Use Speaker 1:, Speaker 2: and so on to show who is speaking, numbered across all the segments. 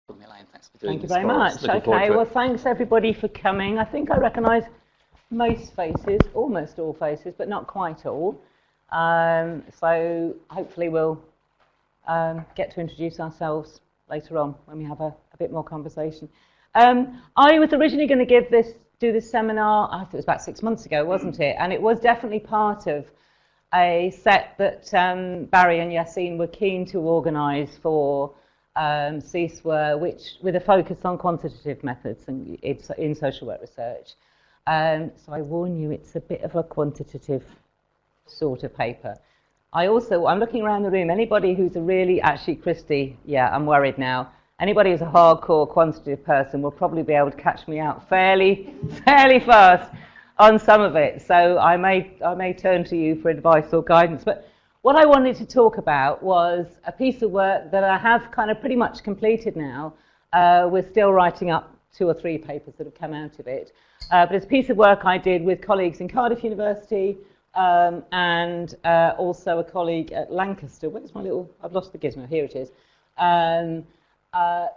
Speaker 1: Elaine, thanks for doing
Speaker 2: Thank you
Speaker 1: this
Speaker 2: very much. Okay, well, thanks everybody for coming. I think I recognise most faces, almost all faces, but not quite all. So hopefully we'll get to introduce ourselves later on when we have a bit more conversation. I was originally going to do this seminar, I think it was about 6 months ago, wasn't it? And it was definitely part of a set that Barry and Yassine were keen to organise for CSWIR, which with a focus on quantitative methods and it's in social work research. So I warn you, it's a bit of a quantitative sort of paper. I'm looking around the room, anybody who's actually Christy, yeah, I'm worried now. Anybody who's a hardcore quantitative person will probably be able to catch me out fairly fast on some of it. So I may turn to you for advice or guidance. But what I wanted to talk about was a piece of work that I have kind of pretty much completed now. We're still writing up 2 or 3 papers that have come out of it. But it's a piece of work I did with colleagues in Cardiff University and also a colleague at Lancaster. Where's my little, I've lost the gizmo, here it is.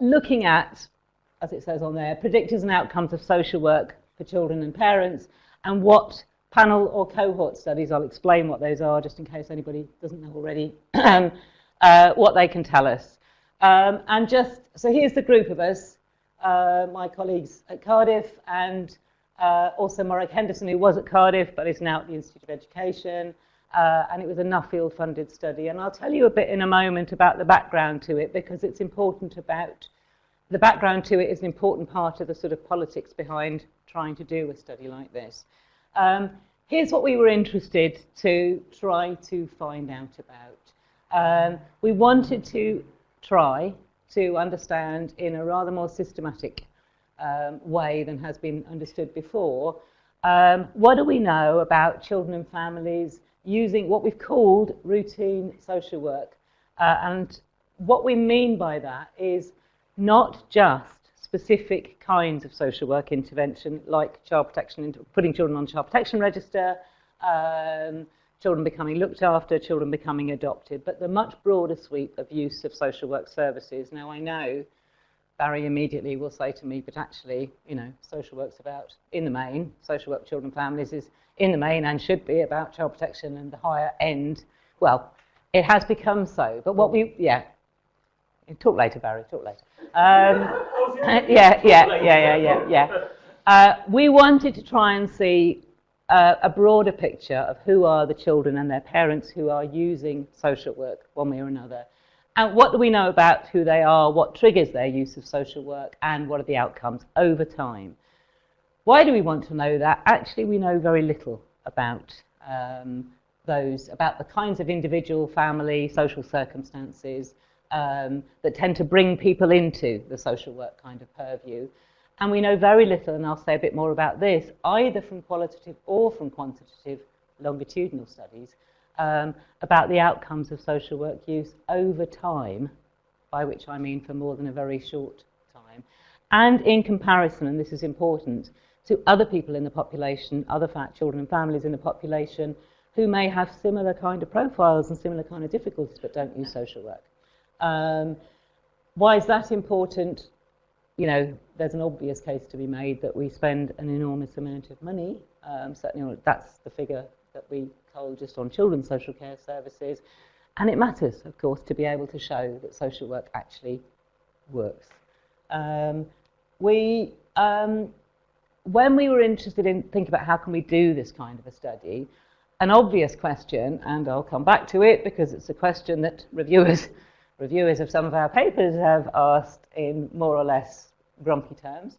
Speaker 2: Looking at, as it says on there, predictors and outcomes of social work for children and parents, and what panel or cohort studies, I'll explain what those are just in case anybody doesn't know already, what they can tell us. So here's the group of us, my colleagues at Cardiff, and also Morag Henderson, who was at Cardiff but is now at the Institute of Education, and it was a Nuffield funded study. And I'll tell you a bit in a moment about the background to it, because it's important the background to it is an important part of the sort of politics behind trying to do a study like this. Here's what we were interested to try to find out about. We wanted to try to understand in a rather more systematic way than has been understood before, what do we know about children and families using what we've called routine social work. And what we mean by that is not just specific kinds of social work intervention like child protection, putting children on child protection register, children becoming looked after, children becoming adopted, but the much broader sweep of use of social work services. Now I know Barry immediately will say to me, but actually, you know, social work's about, in the main, social work for children and families is in the main and should be about child protection and the higher end. Well, it has become so, but what we, yeah. Talk later, Barry, talk later. We wanted to try and see a broader picture of who are the children and their parents who are using social work one way or another. And what do we know about who they are, what triggers their use of social work, and what are the outcomes over time? Why do we want to know that? Actually, we know very little about about the kinds of individual, family, social circumstances that tend to bring people into the social work kind of purview. And we know very little, and I'll say a bit more about this, either from qualitative or from quantitative longitudinal studies, about the outcomes of social work use over time, by which I mean for more than a very short time, and in comparison, and this is important, to other people in the population, other children and families in the population who may have similar kind of profiles and similar kind of difficulties but don't use social work. Why is that important? You know, there's an obvious case to be made that we spend an enormous amount of money, certainly that's the figure that we hold just on children's social care services, and it matters, of course, to be able to show that social work actually works. When we were interested in thinking about how can we do this kind of a study, an obvious question, and I'll come back to it because it's a question that reviewers of some of our papers have asked in more or less grumpy terms.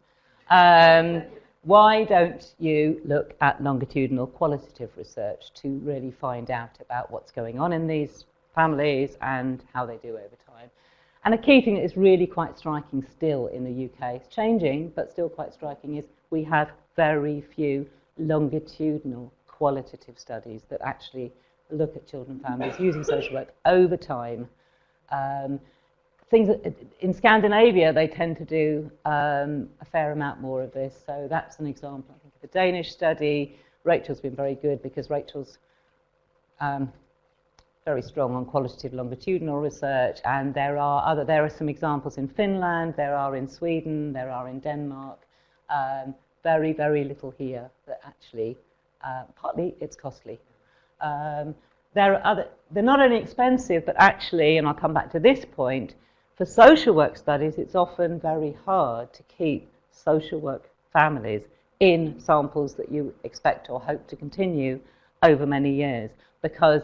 Speaker 2: Why don't you look at longitudinal qualitative research to really find out about what's going on in these families and how they do over time? And a key thing that is really quite striking still in the UK, it's changing, but still quite striking, is we have very few longitudinal qualitative studies that actually look at children and families using social work over time. Things that, in Scandinavia, they tend to do a fair amount more of this. So that's an example, I think, of a Danish study. Rachel's been very good because Rachel's very very strong on qualitative longitudinal research, and there are some examples in Finland, there are in Sweden, there are in Denmark. Very, very little here that actually, partly it's costly. They're not only expensive, but actually, and I'll come back to this point, for social work studies, it's often very hard to keep social work families in samples that you expect or hope to continue over many years, because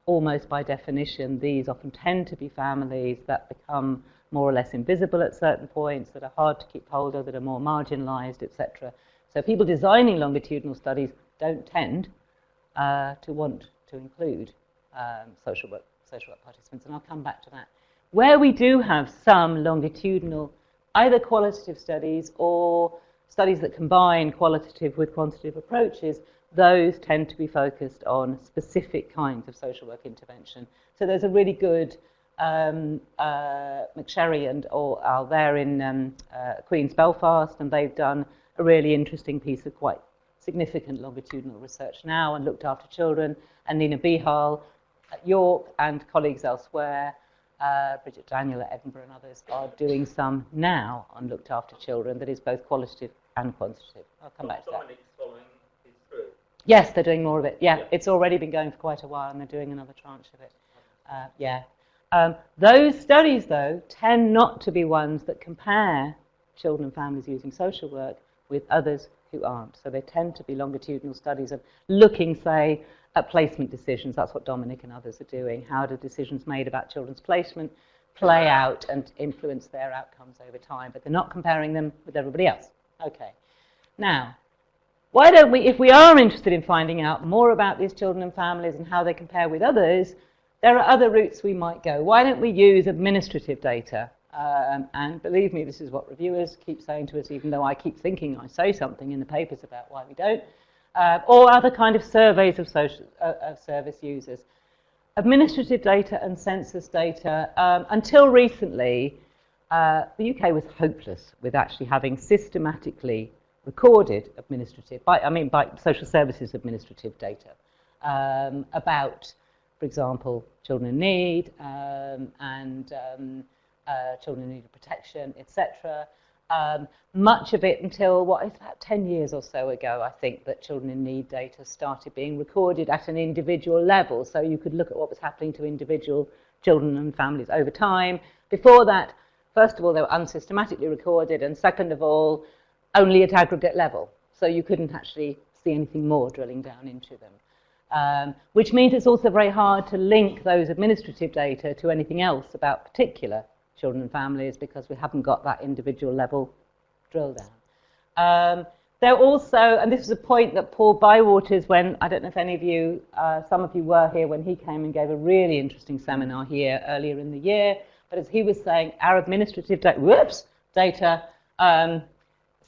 Speaker 2: almost by definition, these often tend to be families that become more or less invisible at certain points, that are hard to keep hold of, that are more marginalized, etc. So people designing longitudinal studies don't tend to want to include social work participants, and I'll come back to that. Where we do have some longitudinal, either qualitative studies or studies that combine qualitative with quantitative approaches, those tend to be focused on specific kinds of social work intervention. So there's a really good McSherry and are there in Queen's Belfast, and they've done a really interesting piece of quite significant longitudinal research now and looked after children. And Nina Bihal at York and colleagues elsewhere, Bridget Daniel at Edinburgh and others, are doing some now on looked after children that is both qualitative and quantitative. I'll come back to that.
Speaker 1: Dominic's following it through.
Speaker 2: Yes, they're doing more of it. Yeah, it's already been going for quite a while, and they're doing another tranche of it. Those studies, though, tend not to be ones that compare children and families using social work with others who aren't. So they tend to be longitudinal studies of looking, say, at placement decisions. That's what Dominic and others are doing. How do decisions made about children's placement play out and influence their outcomes over time? But they're not comparing them with everybody else. Okay. Now, why don't we, if we are interested in finding out more about these children and families and how they compare with others, there are other routes we might go. Why don't we use administrative data? And believe me, this is what reviewers keep saying to us, even though I keep thinking I say something in the papers about why we don't. Or other kind of surveys of service users. Administrative data and census data, until recently, the UK was hopeless with actually having systematically recorded administrative, by social services administrative data about, for example, children in need and children in need of protection, etc. Much of it until about 10 years or so ago, I think, that children in need data started being recorded at an individual level. So you could look at what was happening to individual children and families over time. Before that, first of all, they were unsystematically recorded, and second of all, only at aggregate level. So you couldn't actually see anything more drilling down into them. Which means it's also very hard to link those administrative data to anything else about particular children and families, because we haven't got that individual level drill down. There also, and this is a point that Paul Bywaters, when, I don't know if any of you, some of you were here when he came and gave a really interesting seminar here earlier in the year, but as he was saying, our administrative data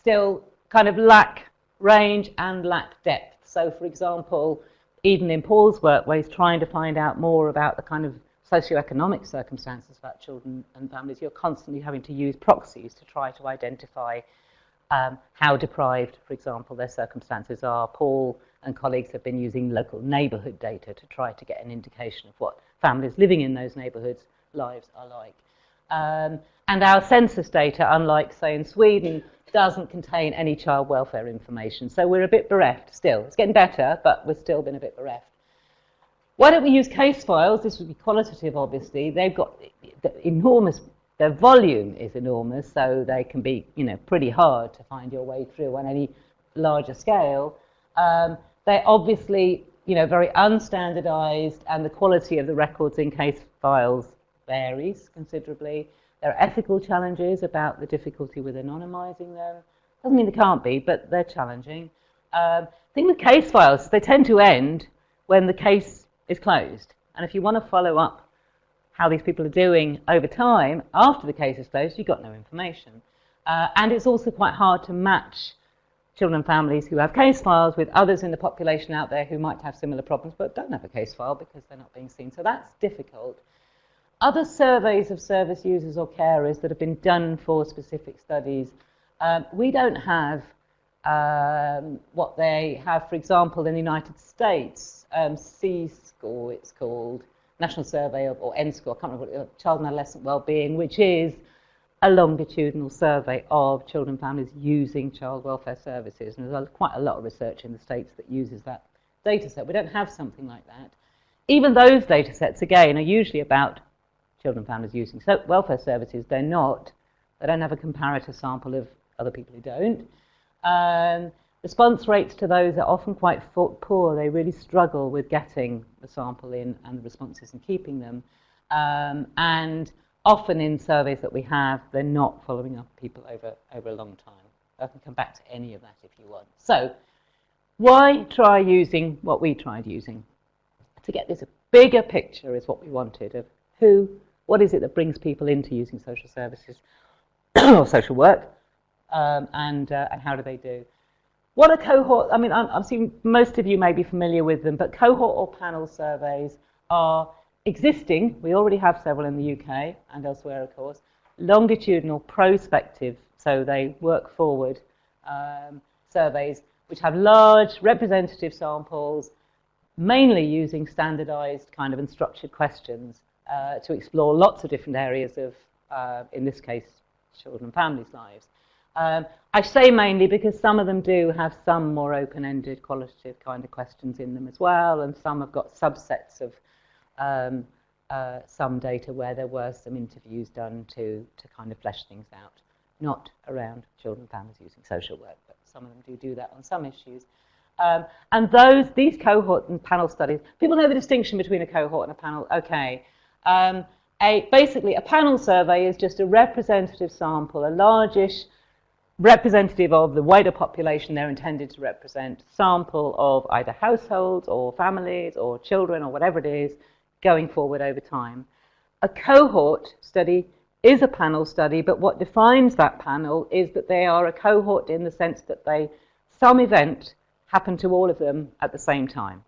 Speaker 2: still kind of lack range and lack depth. So for example, even in Paul's work, where he's trying to find out more about the kind of socioeconomic circumstances about children and families, you're constantly having to use proxies to try to identify how deprived, for example, their circumstances are. Paul and colleagues have been using local neighbourhood data to try to get an indication of what families living in those neighbourhoods' lives are like. And our census data, unlike, say, in Sweden, doesn't contain any child welfare information. So we're a bit bereft still. It's getting better, but we've still been a bit bereft. Why don't we use case files? This would be qualitative, obviously. They've got enormous, their volume is enormous, so they can be, pretty hard to find your way through on any larger scale. They're obviously, very unstandardized, and the quality of the records in case files varies considerably. There are ethical challenges about the difficulty with anonymizing them. Doesn't mean they can't be, but they're challenging. The thing with case files, they tend to end when the case is closed. And if you want to follow up how these people are doing over time after the case is closed, you've got no information. And it's also quite hard to match children and families who have case files with others in the population out there who might have similar problems but don't have a case file because they're not being seen. So that's difficult. Other surveys of service users or carers that have been done for specific studies, we don't have what they have, for example, in the United States, C-SCORE it's called. National Survey of, or NSCORE, I can't remember what it is, Child and Adolescent Wellbeing, which is a longitudinal survey of children and families using child welfare services. And there's quite a lot of research in the States that uses that data set. We don't have something like that. Even those data sets, again, are usually about children and families using welfare services. They don't have a comparator sample of other people who don't. Response rates to those are often quite poor. They really struggle with getting the sample in and the responses and keeping them. And often in surveys that we have, they're not following up people over a long time. I can come back to any of that if you want. So why try using what we tried using? To get this bigger picture is what we wanted of what is it that brings people into using social services or social work, and how do they do? What are cohort? I mean, I'm assuming most of you may be familiar with them, but cohort or panel surveys are existing. We already have several in the UK and elsewhere, of course. Longitudinal, prospective, so they work forward surveys which have large representative samples, mainly using standardized kind of and structured questions to explore lots of different areas of, in this case, children and families' lives. I say mainly because some of them do have some more open-ended qualitative kind of questions in them as well, and some have got subsets of some data where there were some interviews done to kind of flesh things out, not around children and families using social work, but some of them do that on some issues. And these cohort and panel studies, people know the distinction between a cohort and a panel. Okay. Basically, a panel survey is just a representative sample, a largish representative of the wider population they're intended to represent, sample of either households or families or children or whatever it is going forward over time. A cohort study is a panel study, but what defines that panel is that they are a cohort in the sense that some event happened to all of them at the same time.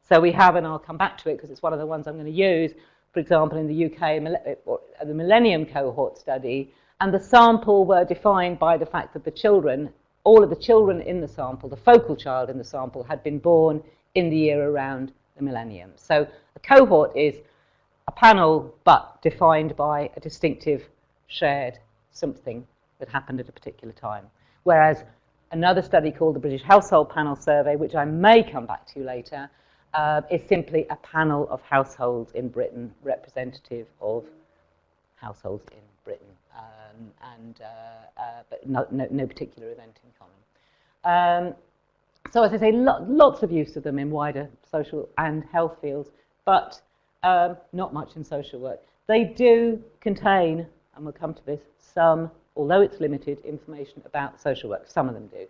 Speaker 2: So we have, and I'll come back to it because it's one of the ones I'm going to use, for example, in the UK, the Millennium Cohort Study, and the sample were defined by the fact that the children, all of the children in the sample, the focal child in the sample, had been born in the year around the millennium. So a cohort is a panel, but defined by a distinctive shared something that happened at a particular time. Whereas another study called the British Household Panel Survey, which I may come back to later, is simply a panel of households in Britain representative of households in Britain, but no particular event in common. So as I say, lots of use of them in wider social and health fields, but not much in social work. They do contain, and we'll come to this, some, although it's limited, information about social work. Some of them do.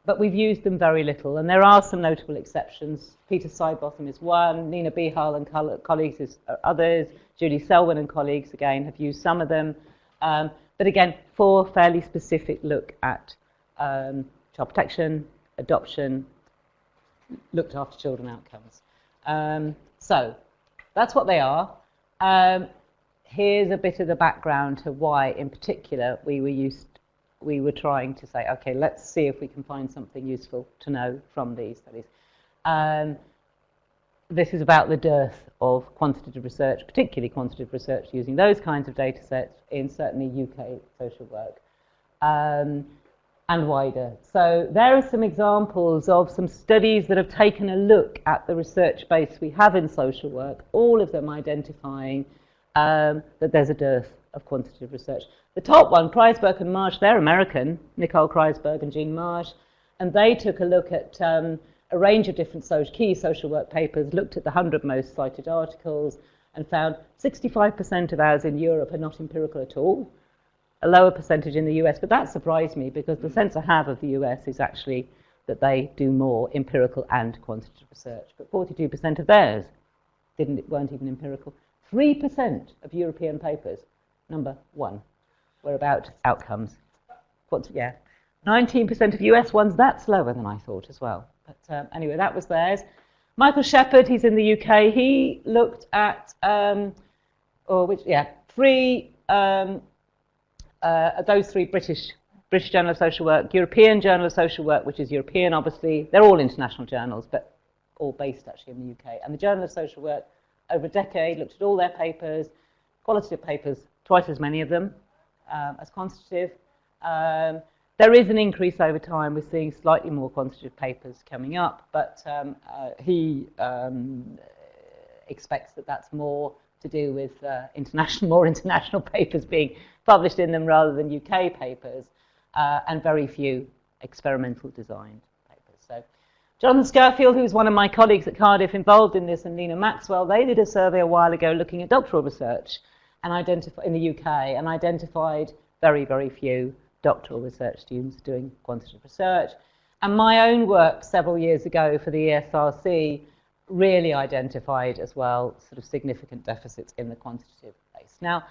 Speaker 2: But we've used them very little, and there are some notable exceptions. Peter Sidebotham is one, Nina Bihal and colleagues are others, Julie Selwyn and colleagues, again, have used some of them. But again, for fairly specific look at child protection, adoption, looked after children outcomes. So that's what they are. Here's a bit of the background to why, in particular, we were trying to say, okay, let's see if we can find something useful to know from these studies. This is about the dearth of quantitative research, particularly quantitative research using those kinds of data sets in certainly UK social work and wider. So there are some examples of some studies that have taken a look at the research base we have in social work, all of them identifying that there's a dearth of quantitative research. The top one, Kreisberg and Marsh, they're American, Nicole Kreisberg and Jean Marsh, and they took a look at a range of different key social work papers, looked at the 100 most cited articles, and found 65% of ours in Europe are not empirical at all, a lower percentage in the US, but that surprised me because the sense I have of the US is actually that they do more empirical and quantitative research, but 42% of theirs weren't even empirical. 3% of European papers, number one, were about outcomes. 19% of US ones, that's lower than I thought as well. But anyway, that was theirs. Michael Shepherd, he's in the UK. He looked at those three: British Journal of Social Work, European Journal of Social Work, which is European, obviously. They're all international journals, but all based actually in the UK. And the Journal of Social Work, over a decade, looked at all their papers, qualitative papers, twice as many of them as quantitative. There is an increase over time. We're seeing slightly more quantitative papers coming up, but he expects that that's more to do with more international papers being published in them rather than UK papers, and very few experimental designed papers. So Jonathan Scurfield, who's one of my colleagues at Cardiff involved in this, and Nina Maxwell, they did a survey a while ago looking at doctoral research and in the UK, and identified very, very few doctoral research students doing quantitative research. And my own work several years ago for the ESRC really identified as well sort of significant deficits in the quantitative place. Now,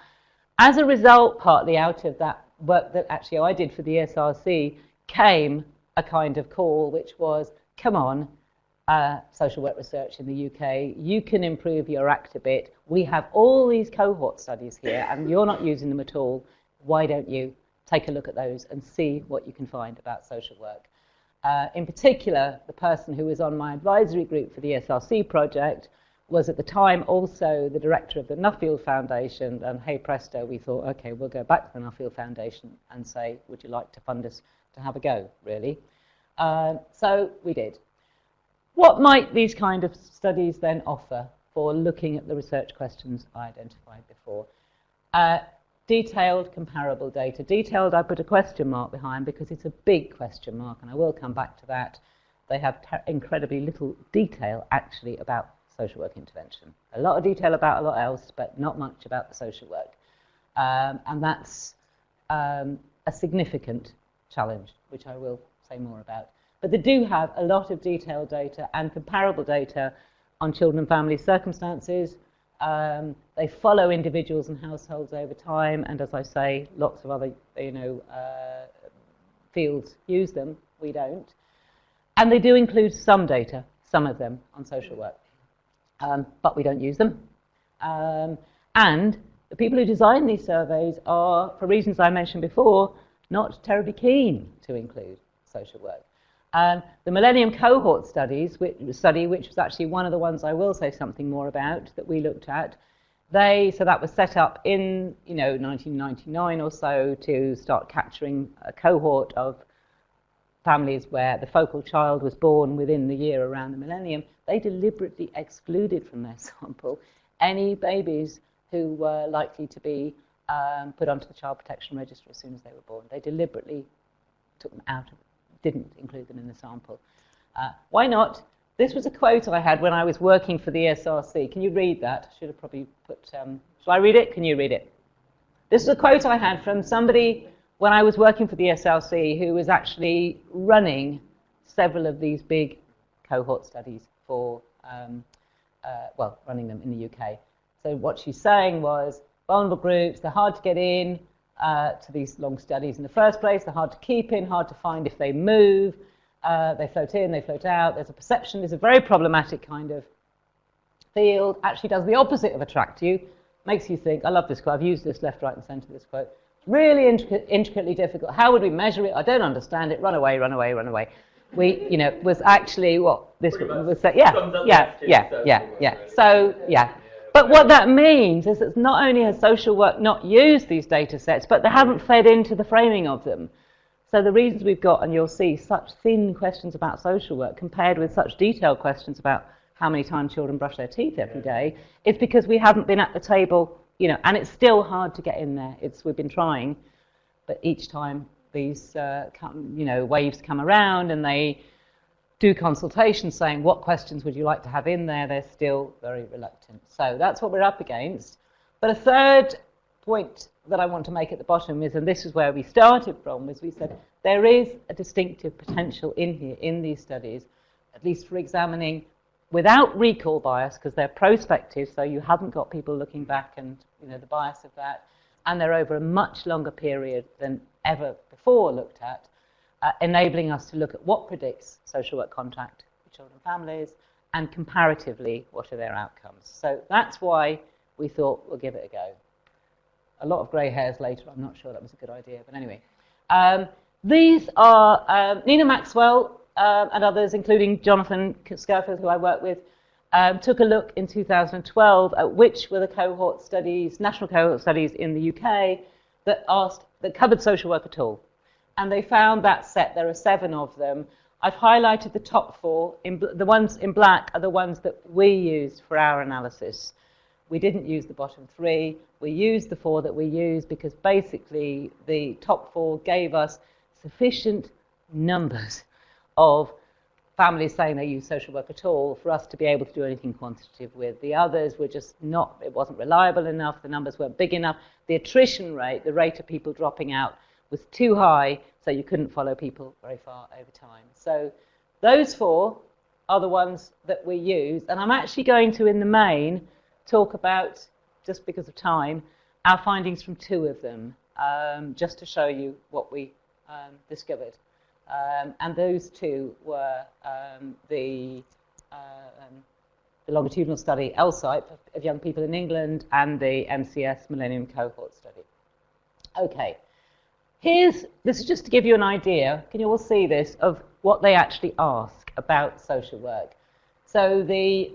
Speaker 2: as a result, partly out of that work that actually I did for the ESRC, came a kind of call which was, come on, social work research in the UK, you can improve your act a bit. We have all these cohort studies here and you're not using them at all. Why don't you take a look at those and see what you can find about social work? In particular, the person who was on my advisory group for the SRC project was at the time also the director of the Nuffield Foundation, and hey presto, we thought, okay, we'll go back to the Nuffield Foundation and say, would you like to fund us to have a go, really? So we did. What might these kind of studies then offer for looking at the research questions I identified before? Detailed comparable data. Detailed I put a question mark behind because it's a big question mark, and I will come back to that. They have incredibly little detail actually about social work intervention. A lot of detail about a lot else, but not much about the social work. And that's a significant challenge, which I will say more about. But they do have a lot of detailed data and comparable data on children and family circumstances. They follow individuals and households over time, and as I say, lots of other fields use them. We don't. And they do include some data, some of them, on social work, but we don't use them. And the people who design these surveys are, for reasons I mentioned before, not terribly keen to include social work. The Millennium Cohort Studies, which was actually one of the ones I will say something more about that we looked at, so that was set up in 1999 or so to start capturing a cohort of families where the focal child was born within the year around the millennium. They deliberately excluded from their sample any babies who were likely to be put onto the Child Protection Register as soon as they were born. They deliberately took them out of it. Didn't include them in the sample. Why not? This was a quote I had when I was working for the SRC. Can you read that? I should have probably put... shall I read it? Can you read it? This is a quote I had from somebody when I was working for the SRC who was actually running several of these big cohort studies for, running them in the UK. So what she's saying was, vulnerable groups, they're hard to get in, to these long studies in the first place. They're hard to keep in, hard to find if they move. They float in, they float out. There's a perception, there's a very problematic kind of field. Actually does the opposite of attract you. Makes you think, I love this quote, I've used this left, right and centre, this quote. Really intricately difficult. How would we measure it? I don't understand it. Run away, run away, run away. Was actually what this was saying. Yeah. So, yeah. But what that means is that not only has social work not used these data sets, but they haven't fed into the framing of them. So the reasons we've got, and you'll see, such thin questions about social work compared with such detailed questions about how many times children brush their teeth every day, is because we haven't been at the table, and it's still hard to get in there. We've been trying, but each time these waves come around and they do consultations saying what questions would you like to have in there, they're still very reluctant. So that's what we're up against. But a third point that I want to make at the bottom is, and this is where we started from, was we said there is a distinctive potential in here, in these studies, at least for examining without recall bias, because they're prospective, so you haven't got people looking back and the bias of that, and they're over a much longer period than ever before looked at, enabling us to look at what predicts social work contact with children and families, and comparatively, what are their outcomes. So that's why we thought we'll give it a go. A lot of grey hairs later, I'm not sure that was a good idea, but anyway. These are Nina Maxwell and others, including Jonathan Scofield, who I work with, took a look in 2012 at which were the cohort studies, national cohort studies in the UK that covered social work at all. And they found that set. There are 7 of them. I've highlighted the top 4. The ones in black are the ones that we used for our analysis. We didn't use the bottom 3. We used the 4 that we used because basically the top 4 gave us sufficient numbers of families saying they use social work at all for us to be able to do anything quantitative with. The others were just not, it wasn't reliable enough, the numbers weren't big enough. The attrition rate, the rate of people dropping out, was too high, so you couldn't follow people very far over time. So those 4 are the ones that we use, and I'm actually going to, in the main, talk about, just because of time, our findings from 2 of them, just to show you what we discovered. And those 2 were the longitudinal study, LSIP, of young people in England, and the MCS Millennium Cohort Study. Okay, this is just to give you an idea, can you all see this, of what they actually ask about social work. So the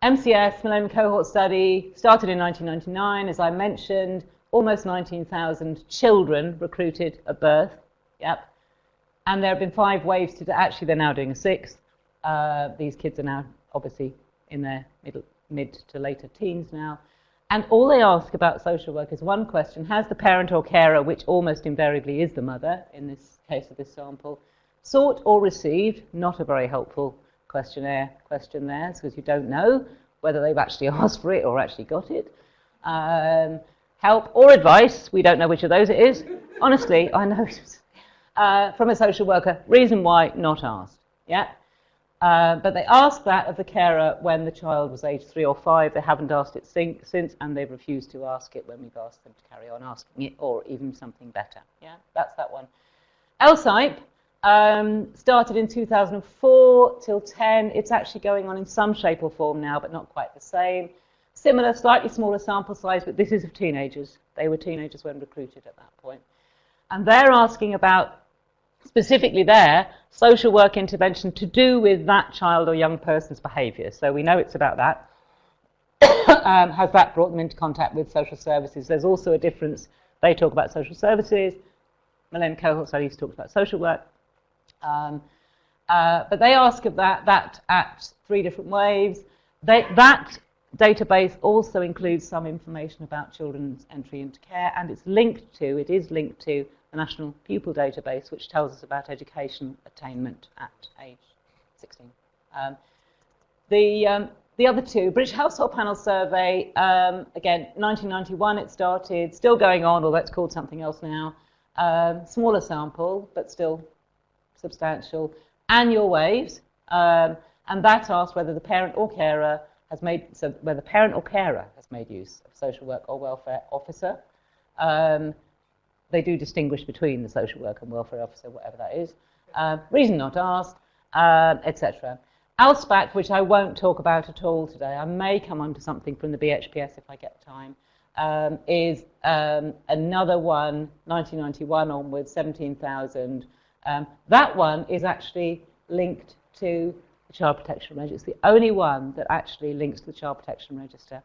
Speaker 2: MCS Millennium Cohort Study started in 1999, as I mentioned, almost 19,000 children recruited at birth, yep. And there have been 5 waves to actually they're now doing a 6th. These kids are now obviously in their mid to later teens now. And all they ask about social work is one question: has the parent or carer, which almost invariably is the mother in this case of this sample, sought or received, not a very helpful question there, because you don't know whether they've actually asked for it or actually got it. Help or advice, we don't know which of those it is. Honestly, I know. From a social worker, reason why not asked, yeah? But they asked that of the carer when the child was aged 3 or 5. They haven't asked it since, and they've refused to ask it when we've asked them to carry on asking it, or even something better, yeah? That's that one. LSIP started in 2004 till 10. It's actually going on in some shape or form now, but not quite the same. Similar, slightly smaller sample size, but this is of teenagers. They were teenagers when recruited at that point. And they're asking about, specifically there, social work intervention to do with that child or young person's behaviour. So we know it's about that. Has that brought them into contact with social services? There's also a difference. They talk about social services. Millennium Cohort Studies talks about social work. But they ask of that at 3 different waves. That database also includes some information about children's entry into care, and it is linked to the National Pupil Database, which tells us about education attainment at age 16. The other 2, British Household Panel Survey, again, 1991 it started, still going on, although it's called something else now. Smaller sample, but still substantial. Annual waves, and that asks whether the parent or carer has made use of social work or welfare officer. They do distinguish between the social worker and welfare officer, whatever that is. Reason not asked, etc. ALSPAC, which I won't talk about at all today, I may come on to something from the BHPS if I get time, is another one, 1991 onwards, 17,000. That one is actually linked to the Child Protection Register. It's the only one that actually links to the Child Protection Register.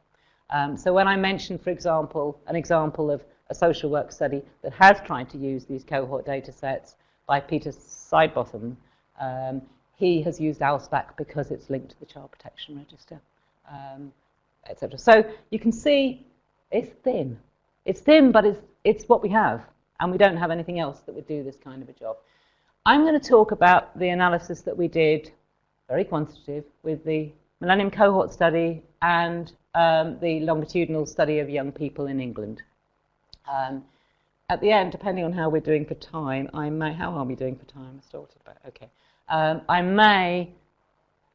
Speaker 2: So when I mentioned, for example, an example of a social work study that has tried to use these cohort data sets by Peter Sidebotham, he has used ALSPAC because it's linked to the Child Protection Register, etc. So you can see it's thin. It's thin, but it's what we have, and we don't have anything else that would do this kind of a job. I'm going to talk about the analysis that we did, very quantitative, with the Millennium Cohort Study and the longitudinal study of young people in England. At the end, depending on how we're doing for time, how are we doing for time? I sorted about, okay. I may,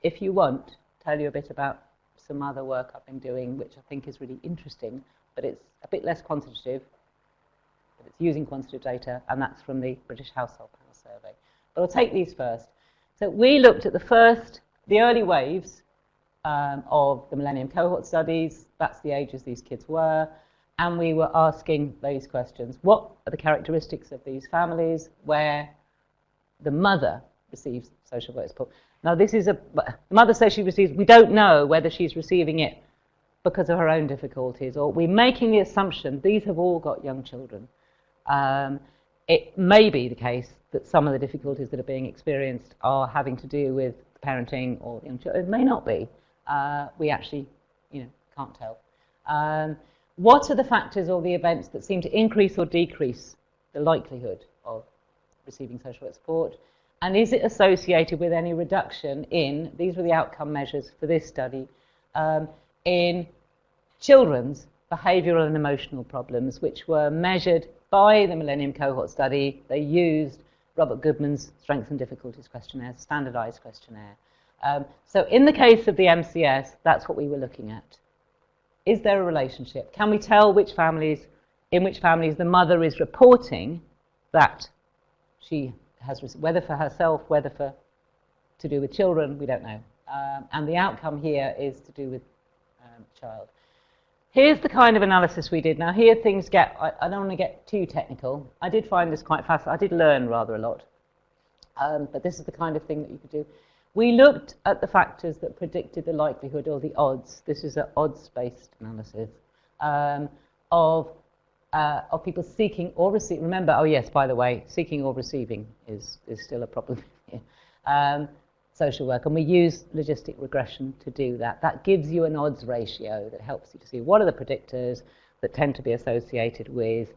Speaker 2: if you want, tell you a bit about some other work I've been doing, which I think is really interesting, but it's a bit less quantitative, but it's using quantitative data, and that's from the British Household Panel Survey. But I'll take these first. So we looked at the early waves of the Millennium Cohort Studies. That's the ages these kids were. And we were asking those questions. What are the characteristics of these families where the mother receives social work support. Now this is the mother says she receives, we don't know whether she's receiving it because of her own difficulties, or we're making the assumption these have all got young children. It may be the case that some of the difficulties that are being experienced are having to do with parenting or young children. It may not be. We actually, can't tell. What are the factors or the events that seem to increase or decrease the likelihood of receiving social work support? And is it associated with any reduction in, these were the outcome measures for this study, in children's behavioural and emotional problems, which were measured by the Millennium Cohort Study. They used Robert Goodman's Strengths and Difficulties Questionnaire, standardised questionnaire. So in the case of the MCS, that's what we were looking at. Is there a relationship? Can we tell in which families the mother is reporting that she has, whether for herself, whether to do with children, we don't know. And the outcome here is to do with child. Here's the kind of analysis we did. Now here things get, I don't want to get too technical. I did find this quite fascinating. I did learn rather a lot. But this is the kind of thing that you could do. We looked at the factors that predicted the likelihood or the odds. This is an odds-based analysis of people seeking or receiving. Remember, oh yes, by the way, seeking or receiving is still a problem here. Social work, and we use logistic regression to do that. That gives you an odds ratio that helps you to see what are the predictors that tend to be associated with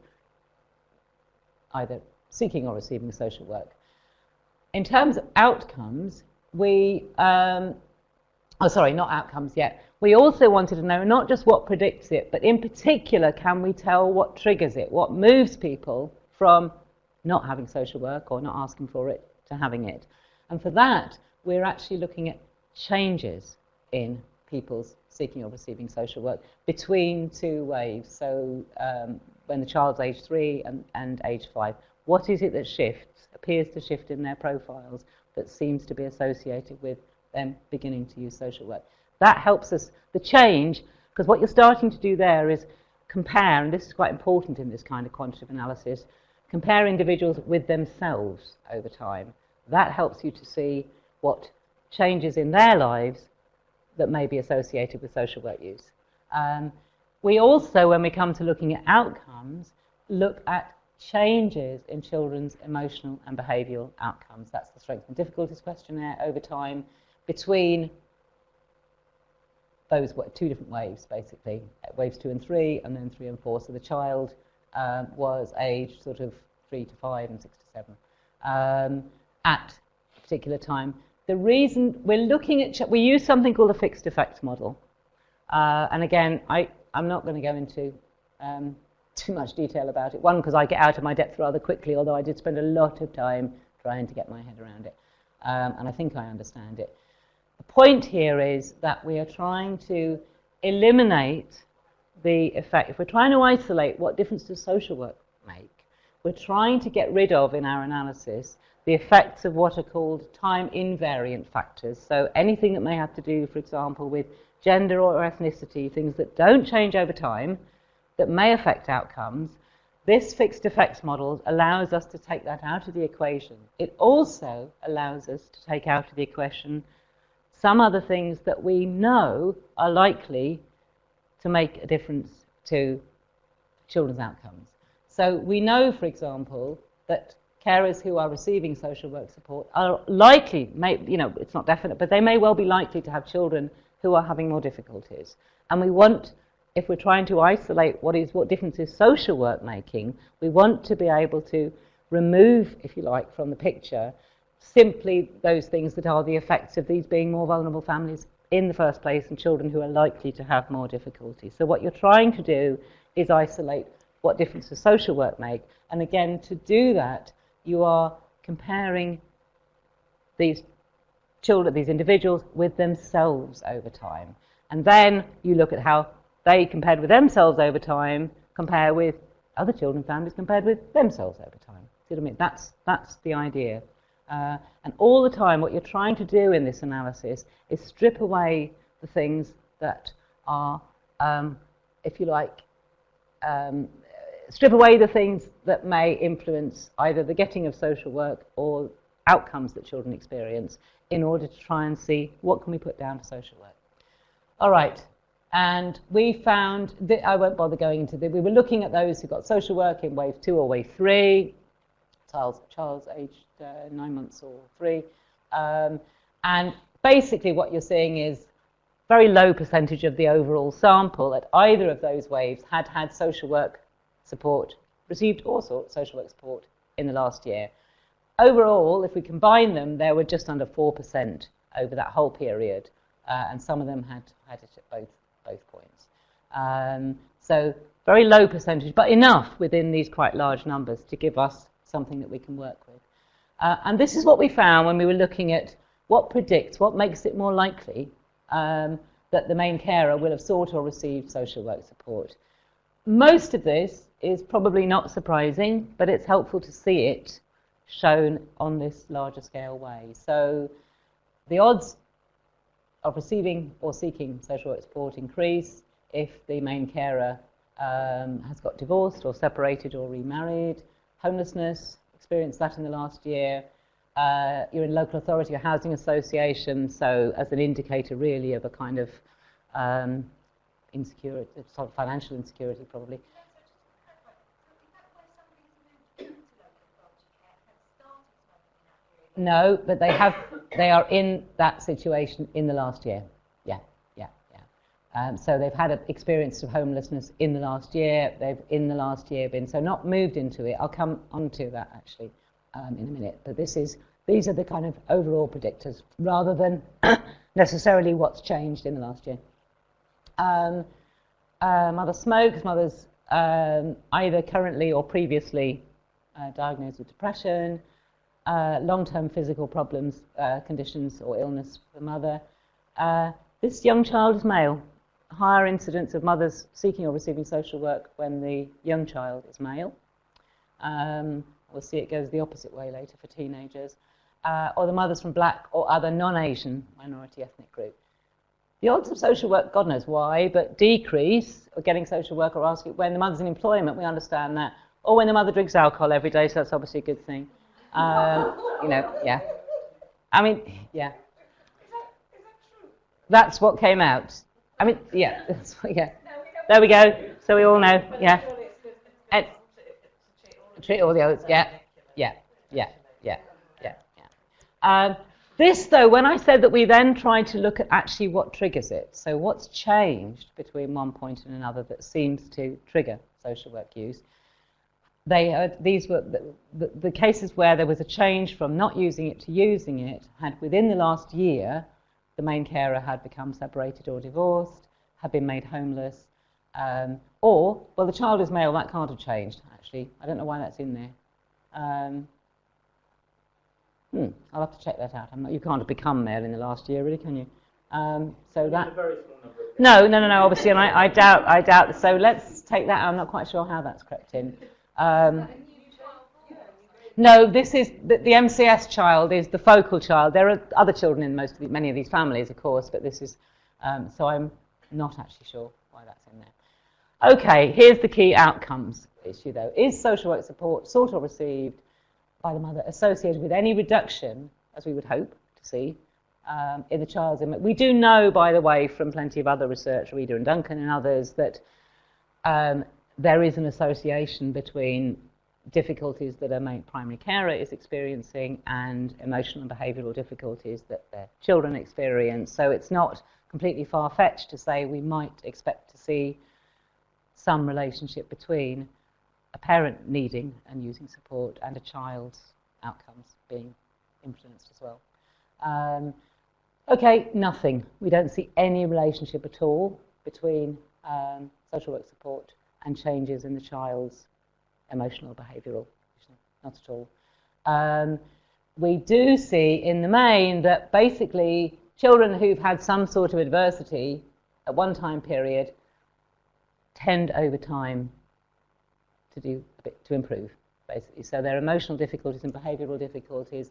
Speaker 2: either seeking or receiving social work. In terms of outcomes, we, not outcomes yet. We also wanted to know not just what predicts it, but in particular, can we tell what triggers it, what moves people from not having social work or not asking for it to having it. And for that, we're actually looking at changes in people's seeking or receiving social work between two waves. So when the child's age 3 and age 5, what is it that shifts, appears to shift in their profiles that seems to be associated with them beginning to use social work? That helps us, the change, because what you're starting to do there is compare, and this is quite important in this kind of quantitative analysis, compare individuals with themselves over time. That helps you to see what changes in their lives that may be associated with social work use. We also, when we come to looking at outcomes, look at changes in children's emotional and behavioural outcomes. That's the Strengths and Difficulties Questionnaire over time between those two different waves, basically, waves 2 and 3, and then 3 and 4. So the child was aged sort of 3 to 5 and 6 to 7 at a particular time. The reason we're looking at, we use something called a fixed effects model. And again, I'm not going to go into too much detail about it. One, because I get out of my depth rather quickly, although I did spend a lot of time trying to get my head around it. And I think I understand it. The point here is that we are trying to eliminate the effect. If we're trying to isolate what difference does social work make, we're trying to get rid of, in our analysis, the effects of what are called time invariant factors. So anything that may have to do, for example, with gender or ethnicity, things that don't change over time, that may affect outcomes. This fixed effects model allows us to take that out of the equation. It also allows us to take out of the equation some other things that we know are likely to make a difference to children's outcomes. So we know, for example, that carers who are receiving social work support are likely, it's not definite, but they may well be likely to have children who are having more difficulties. And we want, if we're trying to isolate what difference is social work making, we want to be able to remove, if you like, from the picture simply those things that are the effects of these being more vulnerable families in the first place and children who are likely to have more difficulty. So what you're trying to do is isolate what difference does social work make. And again, to do that, you are comparing these children, these individuals, with themselves over time. And then you look at how they, compared with themselves over time, compare with other children's families compared with themselves over time. See what I mean? That's the idea. And all the time, what you're trying to do in this analysis is strip away the things that are, if you like, strip away the things that may influence either the getting of social work or outcomes that children experience in order to try and see what can we put down to social work. All right, and we found, I won't bother going into we were looking at those who got social work in wave 2 or wave 3, child's aged 9 months or 3, and basically what you're seeing is very low percentage of the overall sample at either of those waves had social work support, received all sorts of social work support in the last year. Overall, if we combine them, there were just under 4% over that whole period, and some of them had it at both points. So very low percentage, but enough within these quite large numbers to give us something that we can work with. And this is what we found when we were looking at what predicts, what makes it more likely that the main carer will have sought or received social work support. Most of this is probably not surprising, but it's helpful to see it shown on this larger scale way. So the odds of receiving or seeking social work support increase if the main carer has got divorced or separated or remarried, homelessness, experienced that in the last year, you're in local authority or housing association, so as an indicator really of a kind of insecurity, sort of financial insecurity probably. No, but they are in that situation in the last year. Yeah. So they've had an experience of homelessness in the last year. They've in the last year been, so not moved into it. I'll come on to that actually in a minute. But these are the kind of overall predictors rather than necessarily what's changed in the last year. Mother smokes, mother's either currently or previously diagnosed with depression, long-term physical problems, conditions or illness for the mother. This young child is male. Higher incidence of mothers seeking or receiving social work when the young child is male. We'll see it goes the opposite way later for teenagers. Or the mothers from black or other non-Asian minority ethnic group. The odds of social work, God knows why, but decrease, or getting social work or asking, when the mother's in employment, we understand that. Or when the mother drinks alcohol every day, so that's obviously a good thing. Yeah. I mean, yeah. Is that true? That's what came out. I mean, yeah. Yeah. There we go. So we all know. Yeah. And treat all the others. Yeah. This, though, when I said that we then tried to look at actually what triggers it, so what's changed between one point and another that seems to trigger social work use, these were the cases where there was a change from not using it to using it, had within the last year, the main carer had become separated or divorced, had been made homeless, or, well, the child is male, that can't have changed, actually. I don't know why that's in there. I'll have to check that out. You can't have become male in the last year, really, can you? So that. A very small number. No. Obviously, and I doubt. So let's take that. I'm not quite sure how that's crept in. No, this is the MCS child is the focal child. There are other children in many of these families, of course, but this is. So I'm not actually sure why that's in there. Okay, here's the key outcomes issue, though. Is social work support sought or received by the mother associated with any reduction, as we would hope to see, in the child's image? We do know, by the way, from plenty of other research, Reader and Duncan and others, that there is an association between difficulties that a primary carer is experiencing and emotional and behavioural difficulties that their children experience. So it's not completely far-fetched to say we might expect to see some relationship between a parent needing and using support and a child's outcomes being influenced as well. Okay, nothing. We don't see any relationship at all between social work support and changes in the child's emotional or behavioural, not at all. We do see in the main that basically children who've had some sort of adversity at one time period tend over time to improve, basically. So their emotional difficulties and behavioural difficulties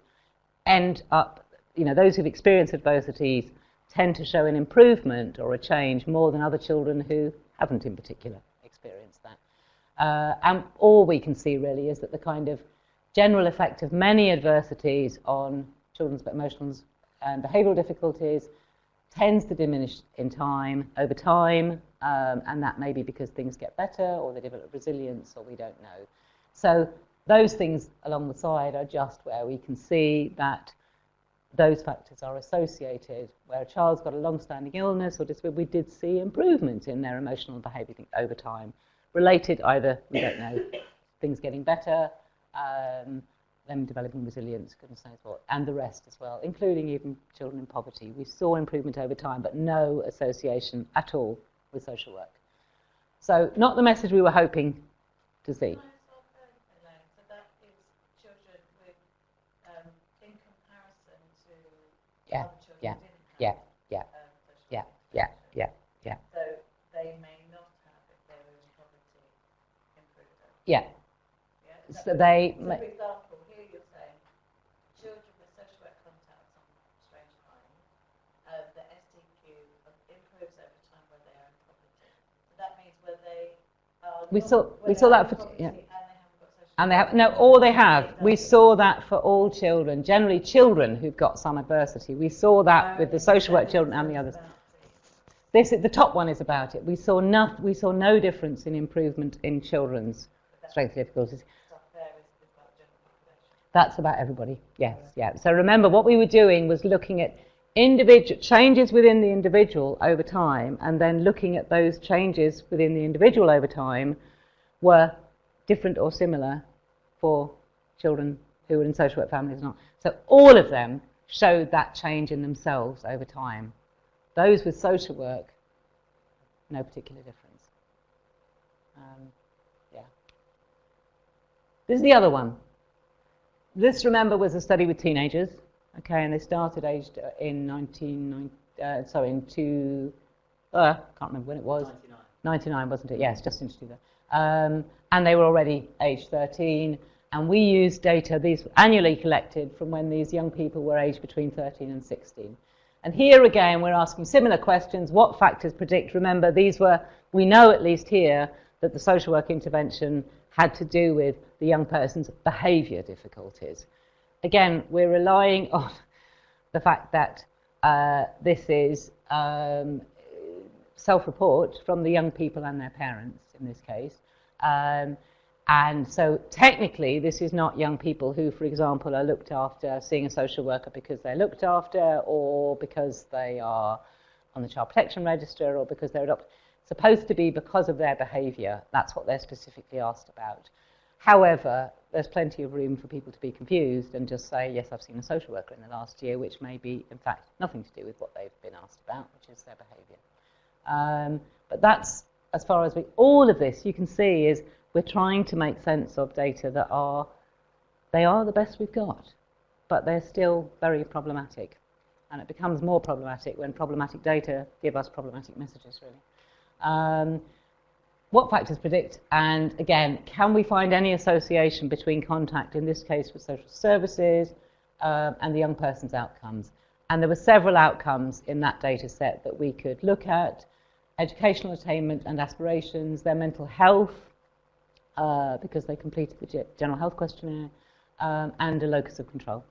Speaker 2: end up, those who've experienced adversities tend to show an improvement or a change more than other children who haven't in particular experienced that. And all we can see really is that the kind of general effect of many adversities on children's emotional and behavioural difficulties tends to diminish in time, over time, and that may be because things get better or they develop resilience or we don't know. So those things along the side are just where we can see that those factors are associated. Where a child's got a long-standing illness or disability, we did see improvement in their emotional behaviour over time, related either, we don't know, things getting better, them developing resilience, goodness knows what, and the rest as well, including even children in poverty. We saw improvement over time, but no association at all with social work. So not the message we were hoping to see.
Speaker 3: Elaine, so that is children with, in comparison to
Speaker 2: Yeah,
Speaker 3: other children
Speaker 2: yeah,
Speaker 3: who didn't have
Speaker 2: yeah, yeah,
Speaker 3: social
Speaker 2: yeah,
Speaker 3: work
Speaker 2: yeah, yeah.
Speaker 3: So they may not have, if they were in poverty, improved it.
Speaker 2: Yeah.
Speaker 3: Yeah?
Speaker 2: So they.
Speaker 3: So for example, here you're saying children with social work contacts on strange crime, the SDQ improves over time when they are in poverty. So that means where they are
Speaker 2: We
Speaker 3: not,
Speaker 2: saw that for
Speaker 3: poverty,
Speaker 2: yeah.
Speaker 3: and they haven't got social
Speaker 2: And they have, no, all they have. We saw that for all children, generally children who've got some adversity. We saw that with the social work children and the others. The top one is about it. We saw no difference in improvement in children's strength difficulties. That's about everybody, yes, yeah. So remember, what we were doing was looking at individual changes within the individual over time, and then looking at those changes within the individual over time were different or similar for children who were in social work families or not. So all of them showed that change in themselves over time. Those with social work, no particular difference. Yeah. This is the other one. This, remember, was a study with teenagers, okay, and they started aged in I can't remember when it was. 99, wasn't it? Yes, just into that. And they were already aged 13, and we used data, these annually collected from when these young people were aged between 13 and 16. And here again, we're asking similar questions. What factors predict? Remember, we know at least here that the social work intervention had to do with the young person's behaviour difficulties. Again, we're relying on the fact that this is self-report from the young people and their parents in this case. And so technically, this is not young people who, for example, are looked after, seeing a social worker because they're looked after, or because they are on the child protection register, or because they're adopted. Supposed to be because of their behaviour. That's what they're specifically asked about. However, there's plenty of room for people to be confused and just say, yes, I've seen a social worker in the last year, which may be, in fact, nothing to do with what they've been asked about, which is their behaviour. But that's, as far as all of this, you can see, is we're trying to make sense of data that they are the best we've got, but they're still very problematic. And it becomes more problematic when problematic data give us problematic messages, really. What factors predict? And again, can we find any association between contact, in this case with social services, and the young person's outcomes? And there were several outcomes in that data set that we could look at: educational attainment and aspirations, their mental health, because they completed the general health questionnaire, and a locus of control.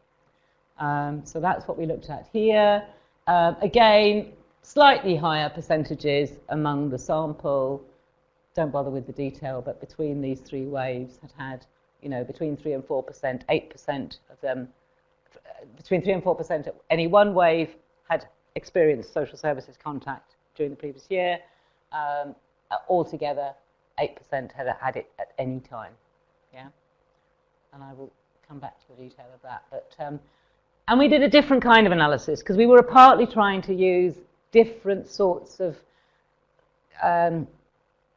Speaker 2: So that's what we looked at here. Again, slightly higher percentages among the sample. Don't bother with the detail, but between these three waves had, between 3 and 4%, 8% of them, between 3 and 4% at any one wave had experienced social services contact during the previous year. Altogether, 8% had had it at any time. Yeah, and I will come back to the detail of that. But and we did a different kind of analysis because we were partly trying to use different sorts of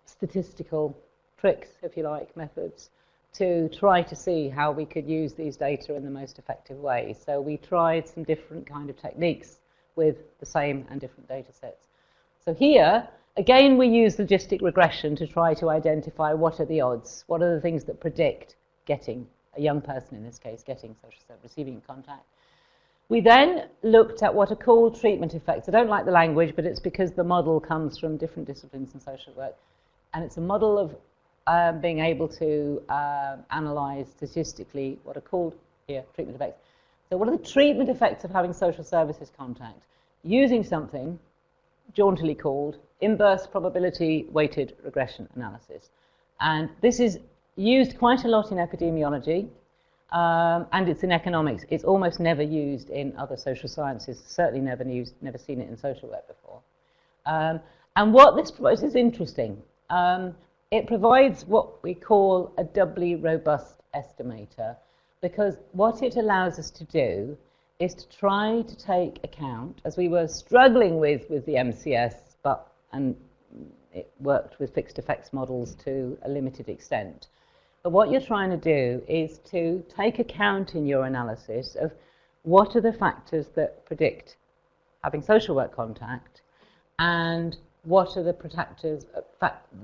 Speaker 2: statistical tricks, if you like, methods, to try to see how we could use these data in the most effective way. So we tried some different kind of techniques with the same and different data sets. So here, again, we use logistic regression to try to identify what are the odds, what are the things that predict getting, a young person in this case, getting social service, receiving contact. We then looked at what are called treatment effects. I don't like the language, but it's because the model comes from different disciplines in social work. And it's a model of being able to analyse statistically what are called here treatment effects. So what are the treatment effects of having social services contact? Using something jauntily called inverse probability weighted regression analysis. And this is used quite a lot in epidemiology, and it's in economics. It's almost never used in other social sciences, certainly never seen it in social work before. And what this provides is interesting. It provides what we call a doubly robust estimator, because what it allows us to do is to try to take account, as we were struggling with the MCS, and it worked with fixed effects models to a limited extent. But what you're trying to do is to take account in your analysis of what are the factors that predict having social work contact, and what are the protectors,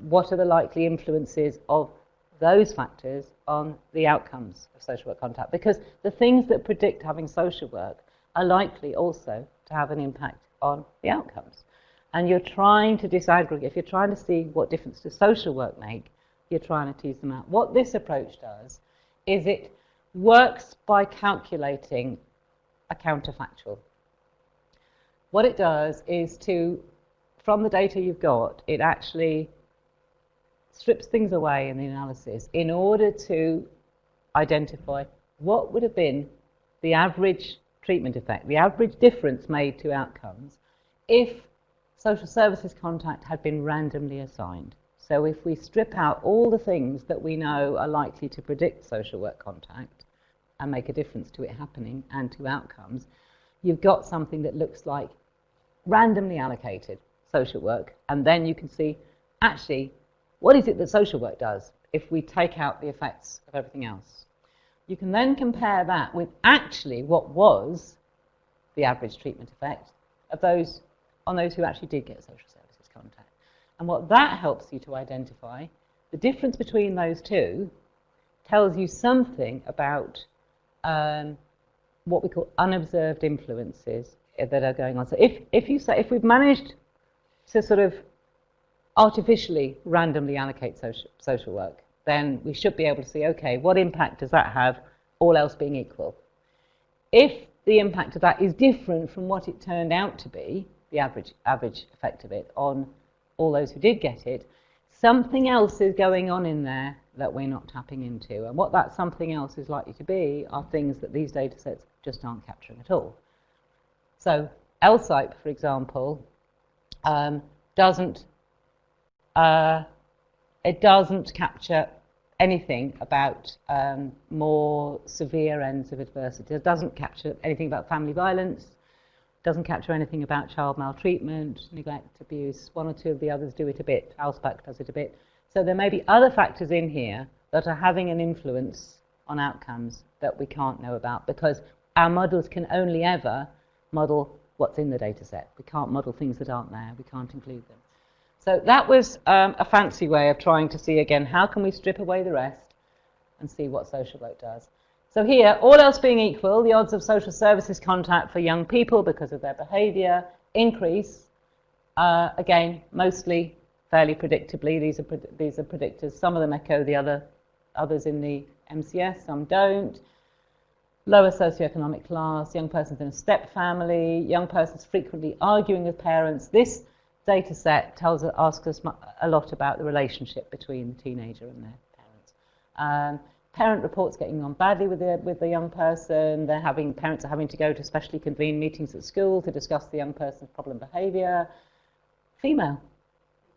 Speaker 2: what are the likely influences of those factors on the outcomes of social work contact. Because the things that predict having social work are likely also to have an impact on the outcomes. And you're trying to disaggregate, if you're trying to see what difference does social work make, you're trying to tease them out. What this approach does is it works by calculating a counterfactual. What it does is from the data you've got, it actually strips things away in the analysis in order to identify what would have been the average treatment effect, the average difference made to outcomes, if social services contact had been randomly assigned. So if we strip out all the things that we know are likely to predict social work contact and make a difference to it happening and to outcomes, you've got something that looks like randomly allocated social work, and then you can see actually what is it that social work does if we take out the effects of everything else. You can then compare that with actually what was the average treatment effect of on those who actually did get social services contact. And what that helps you to identify, the difference between those two tells you something about what we call unobserved influences that are going on. So if we've managed to sort of artificially randomly allocate social work, then we should be able to see, okay, what impact does that have, all else being equal? If the impact of that is different from what it turned out to be, the average effect of it on all those who did get it, something else is going on in there that we're not tapping into. And what that something else is likely to be are things that these data sets just aren't capturing at all. So LSIP, for example, doesn't capture anything about more severe ends of adversity. It doesn't capture anything about family violence, doesn't capture anything about child maltreatment, neglect, abuse. One or two of the others do it a bit. ALSPAC does it a bit. So there may be other factors in here that are having an influence on outcomes that we can't know about, because our models can only ever model what's in the data set. We can't model things that aren't there. We can't include them. So that was a fancy way of trying to see, again, how can we strip away the rest and see what social work does. So here, all else being equal, the odds of social services contact for young people because of their behaviour increase. Again, mostly fairly predictably. These are predictors. Some of them echo the others in the MCS, some don't. Lower socioeconomic class, young persons in a step family, young persons frequently arguing with parents. This data set asks us a lot about the relationship between the teenager and their parents. Parent reports getting on badly with the young person. Parents are having to go to specially convened meetings at school to discuss the young person's problem behaviour. Female.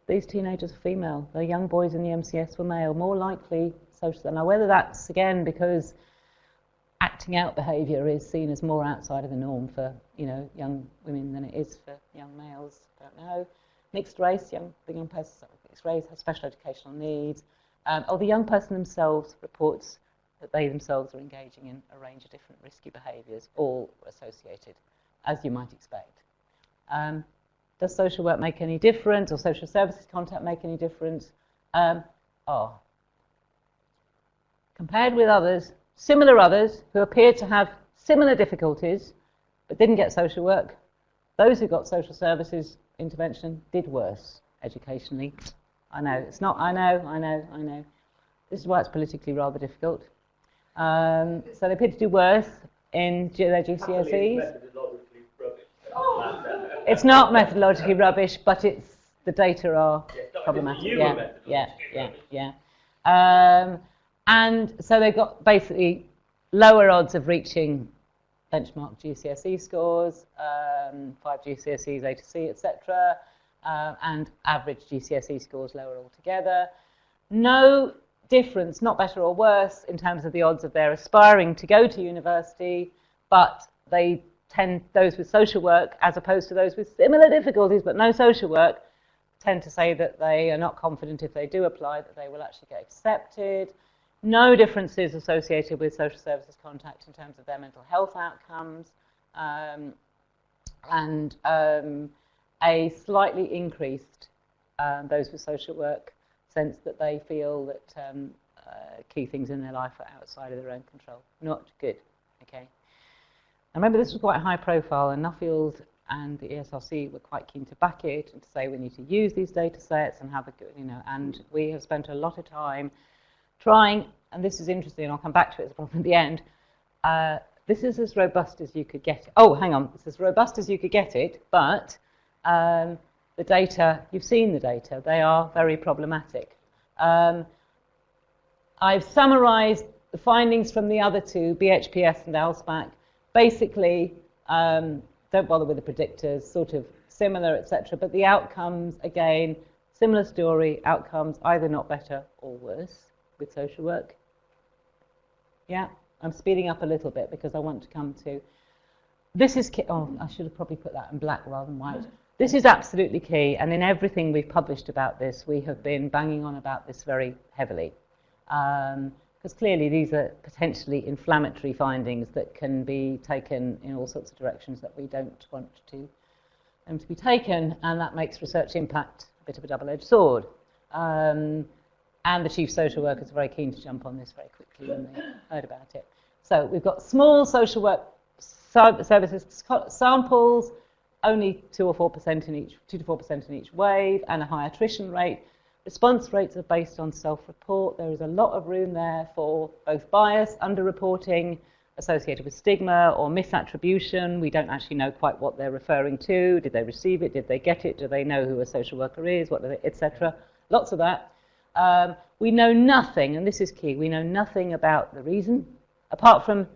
Speaker 2: These teenagers are female. The young boys in the MCS were male. More likely social. Now, whether that's, again, because acting out behaviour is seen as more outside of the norm for young women than it is for young males, don't know. Mixed race, the young person mixed race has special educational needs. Or the young person themselves reports that they themselves are engaging in a range of different risky behaviours, all associated, as you might expect. Does social work make any difference, or social services contact make any difference? Compared with similar others who appear to have similar difficulties but didn't get social work, those who got social services intervention did worse educationally. I know, it's not, I know. This is why it's politically rather difficult. So they appear to do worse in their GCSEs. It's not methodologically rubbish, but the data are problematic. Yeah. And so they've got basically lower odds of reaching benchmark GCSE scores, 5 GCSEs, A to C, etc., and average GCSE scores lower altogether. No difference, not better or worse, in terms of the odds of their aspiring to go to university, but they tend, those with social work, as opposed to those with similar difficulties but no social work, tend to say that they are not confident if they do apply that they will actually get accepted. No differences associated with social services contact in terms of their mental health outcomes, and a slightly increased those with social work sense that they feel that key things in their life are outside of their own control. Not good, okay? And remember, this was quite high profile, and Nuffield and the ESRC were quite keen to back it and to say we need to use these data sets and have a good, and we have spent a lot of time trying, and this is interesting, and I'll come back to it as a problem at the end. This is as robust as you could get it. Oh, hang on, it's as robust as you could get it, but the data, you've seen the data, they are very problematic. I've summarised the findings from the other two, BHPS and LSPAC. Basically, don't bother with the predictors, sort of similar, etc. But the outcomes, again, similar story, outcomes either not better or worse with social work. Yeah, I'm speeding up a little bit because I want to come to, this is key. Oh, I should have probably put that in black rather than white. This is absolutely key, and in everything we've published about this, we have been banging on about this very heavily. Because clearly these are potentially inflammatory findings that can be taken in all sorts of directions that we don't want them to be taken, and that makes research impact a bit of a double-edged sword. And the chief social workers are very keen to jump on this very quickly when they heard about it. So we've got small social work services samples, only 2 or 4% in each, 2 to 4% in each wave, and a high attrition rate. Response rates are based on self-report. There is a lot of room there for both bias, underreporting, associated with stigma, or misattribution. We don't actually know quite what they're referring to. Did they receive it? Did they get it? Do they know who a social worker is? What do they, etc. Lots of that. We know nothing, and this is key, we know nothing about the reason, apart from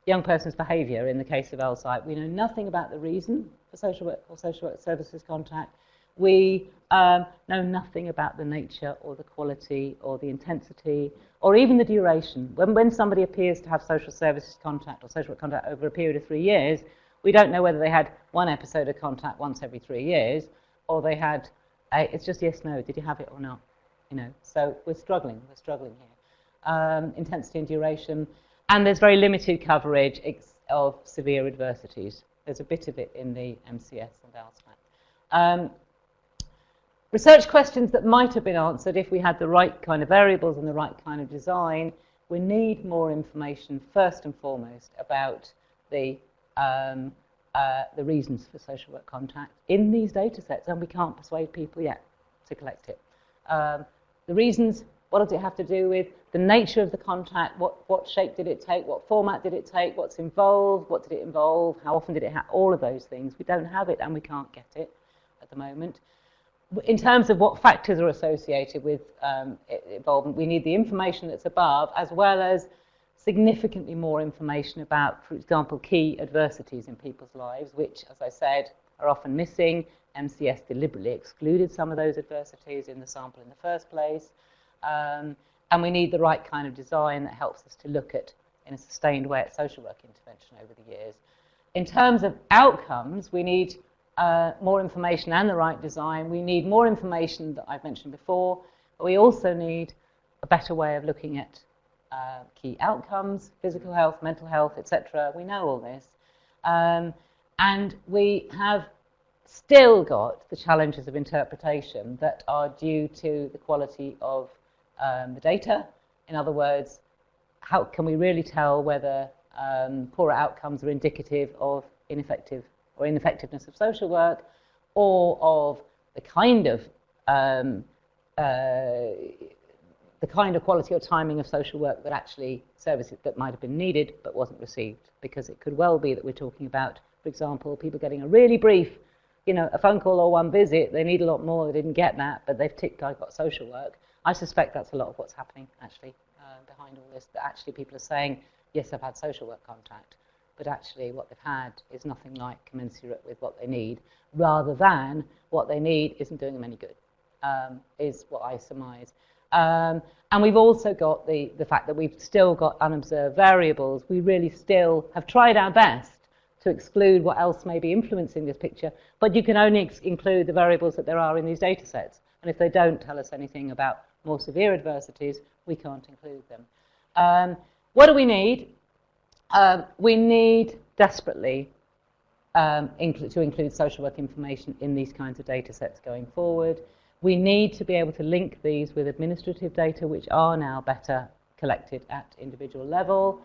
Speaker 2: young person's behaviour in the case of LSIT. We know nothing about the reason for social work or social work services contact. We know nothing about the nature or the quality or the intensity or even the duration. When somebody appears to have social services contact or social work contact over a period of 3 years, we don't know whether they had one episode of contact once every 3 years or they had, it's just yes, no, did you have it or not? So we're struggling here. Intensity and duration, and there's very limited coverage of severe adversities. There's a bit of it in the MCS and LSPAC. Research questions that might have been answered if we had the right kind of variables and the right kind of design. We need more information first and foremost about the reasons for social work contact in these data sets, and we can't persuade people yet to collect it. The reasons, what does it have to do with? The nature of the contact, what shape did it take, what format did it take, what's involved, what did it involve, how often did it have, all of those things. We don't have it and we can't get it at the moment. In terms of what factors are associated with involvement, we need the information that's above, as well as significantly more information about, for example, key adversities in people's lives, which, as I said, are often missing. MCS deliberately excluded some of those adversities in the sample in the first place. And we need the right kind of design that helps us to look at, in a sustained way, at social work intervention over the years. In terms of outcomes, we need more information and the right design. We need more information that I've mentioned before, but we also need a better way of looking at key outcomes, physical health, mental health, etc. We know all this. And we have still got the challenges of interpretation that are due to the quality of the data. In other words, how can we really tell whether poorer outcomes are indicative of ineffectiveness of social work, or of the kind of the kind of quality or timing of social work that actually services that might have been needed but wasn't received, because it could well be that we're talking about, for example, people getting a really brief, a phone call or one visit. They need a lot more, they didn't get that, but they've ticked, I got social work. I suspect that's a lot of what's happening actually behind all this, that actually people are saying, yes, I've had social work contact, but actually what they've had is nothing like commensurate with what they need, rather than what they need isn't doing them any good, is what I surmise. And we've also got the fact that we've still got unobserved variables. We really still have tried our best to exclude what else may be influencing this picture, but you can only include the variables that there are in these data sets. And if they don't tell us anything about more severe adversities, we can't include them. What do we need? We need desperately to include social work information in these kinds of data sets going forward. We need to be able to link these with administrative data, which are now better collected at individual level.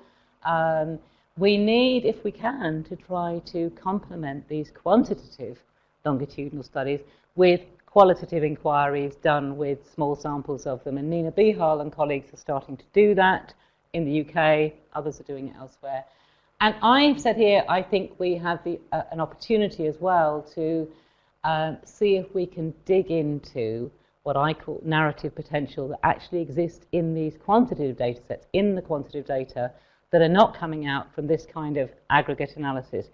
Speaker 2: We need, if we can, to try to complement these quantitative longitudinal studies with qualitative inquiries done with small samples of them. And Nina Bihal and colleagues are starting to do that in the UK. Others are doing it elsewhere. And I've said here, I think we have an opportunity as well to see if we can dig into what I call narrative potential that actually exists in these quantitative data sets, in the quantitative data that are not coming out from this kind of aggregate analysis.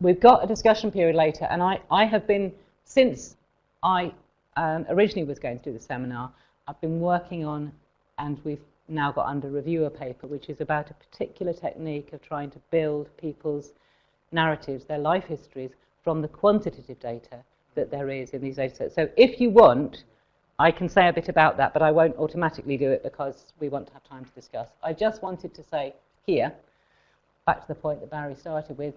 Speaker 2: We've got a discussion period later, and I have been, since I originally was going to do the seminar, I've been working on, and we've now got under review a paper which is about a particular technique of trying to build people's narratives, their life histories, from the quantitative data that there is in these data sets. So if you want, I can say a bit about that, but I won't automatically do it because we want to have time to discuss. I just wanted to say here, back to the point that Barry started with,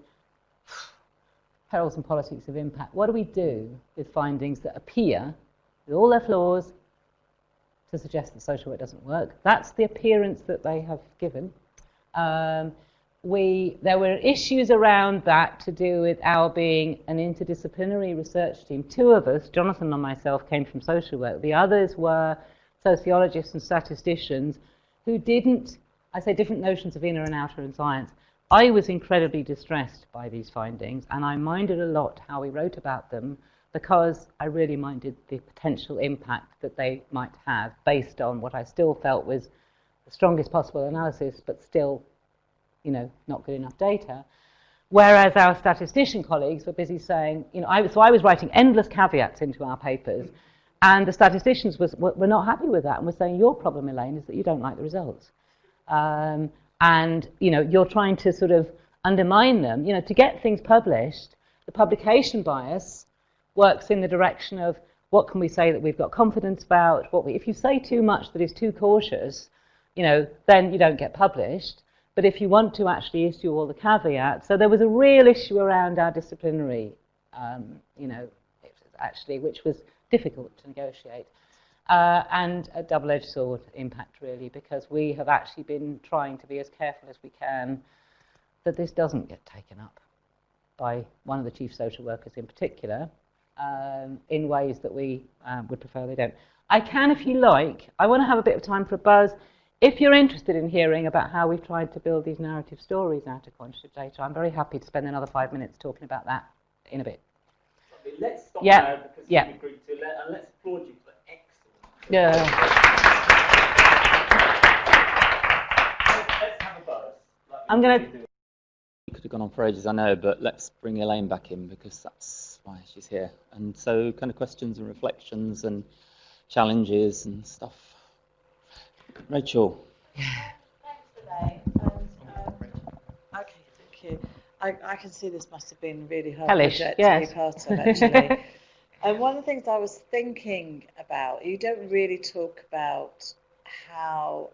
Speaker 2: perils and politics of impact. What do we do with findings that appear, with all their flaws, to suggest that social work doesn't work? That's the appearance that they have given. There were issues around that to do with our being an interdisciplinary research team. Two of us, Jonathan and myself, came from social work. The others were sociologists and statisticians who didn't, I say, different notions of inner and outer in science. I was incredibly distressed by these findings, and I minded a lot how we wrote about them, because I really minded the potential impact that they might have based on what I still felt was the strongest possible analysis, but still, not good enough data. Whereas our statistician colleagues were busy saying, I was writing endless caveats into our papers, and the statisticians were not happy with that and were saying, your problem, Elaine, is that you don't like the results. And you're trying to sort of undermine them. To get things published, the publication bias works in the direction of what can we say that we've got confidence about. If you say too much that is too cautious, then you don't get published. But if you want to actually issue all the caveats, so there was a real issue around our disciplinary, actually, which was difficult to negotiate. And a double-edged sword impact, really, because we have actually been trying to be as careful as we can that this doesn't get taken up by one of the chief social workers in particular, in ways that we would prefer they don't. I can, if you like, I want to have a bit of time for a buzz. If you're interested in hearing about how we've tried to build these narrative stories out of quantitative data, I'm very happy to spend another 5 minutes talking about that in a bit.
Speaker 1: Let's stop now because you agreed to, and let's applaud you for excellent.
Speaker 2: Yeah.
Speaker 1: Let's have a buzz.
Speaker 2: I'm going to...
Speaker 4: We could have gone on for ages, I know, but let's bring Elaine back in because that's why she's here. And so kind of questions and reflections and challenges and stuff. Rachel.
Speaker 3: Thanks, Elaine. Okay, thank you. I can see this must have been a really hard project to be part of, actually. And one of the things I was thinking about, you don't really talk about how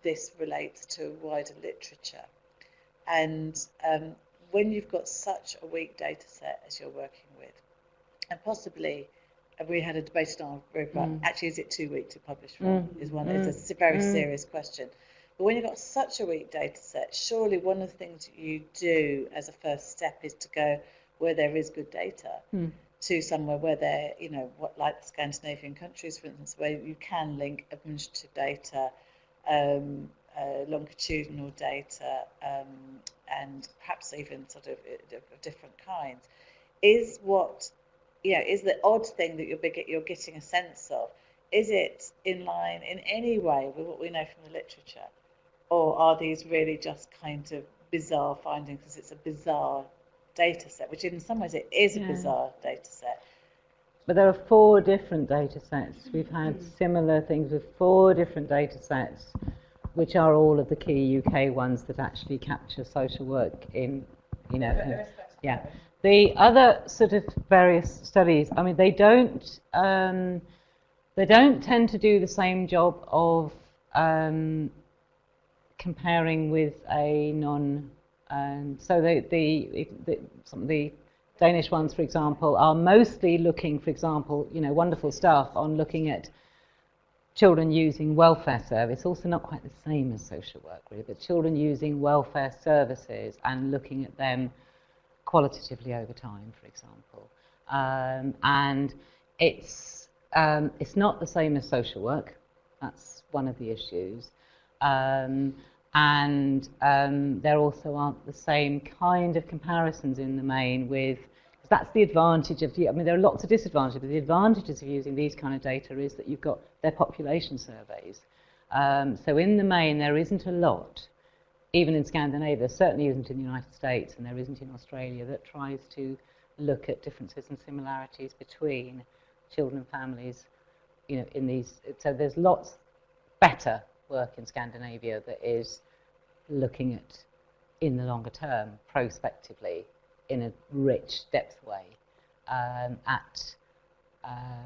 Speaker 3: this relates to wider literature. And when you've got such a weak data set as you're working with, and possibly, we had a debate on our group about, actually, is it too weak to publish from? It's a very serious question. But when you've got such a weak data set, surely one of the things that you do as a first step is to go where there is good data, to somewhere where they're, like the Scandinavian countries, for instance, where you can link administrative data, longitudinal data, and perhaps even sort of different kinds, is the odd thing that you're getting a sense of. Is it in line in any way with what we know from the literature? Or are these really just kind of bizarre findings because it's a bizarre data set, which in some ways it is a bizarre data set?
Speaker 2: But there are 4 different data sets. We've had similar things with 4 different data sets, which are all of the key UK ones that actually capture social work in, The other sort of various studies, I mean, they don't tend to do the same job of comparing with a so some of the Danish ones, for example, are mostly looking, for example, wonderful stuff on looking at children using welfare service, also not quite the same as social work really, but children using welfare services and looking at them qualitatively over time, for example. And it's not the same as social work. That's one of the issues. There also aren't the same kind of comparisons in the main with, because that's the advantage of, I mean, there are lots of disadvantages, but the advantages of using these kind of data is that you've got their population surveys. So in the main, there isn't a lot, even in Scandinavia, there certainly isn't in the United States, and there isn't in Australia, that tries to look at differences and similarities between children and families, in these. So there's lots better work in Scandinavia that is looking at, in the longer term, prospectively, in a rich depth way, at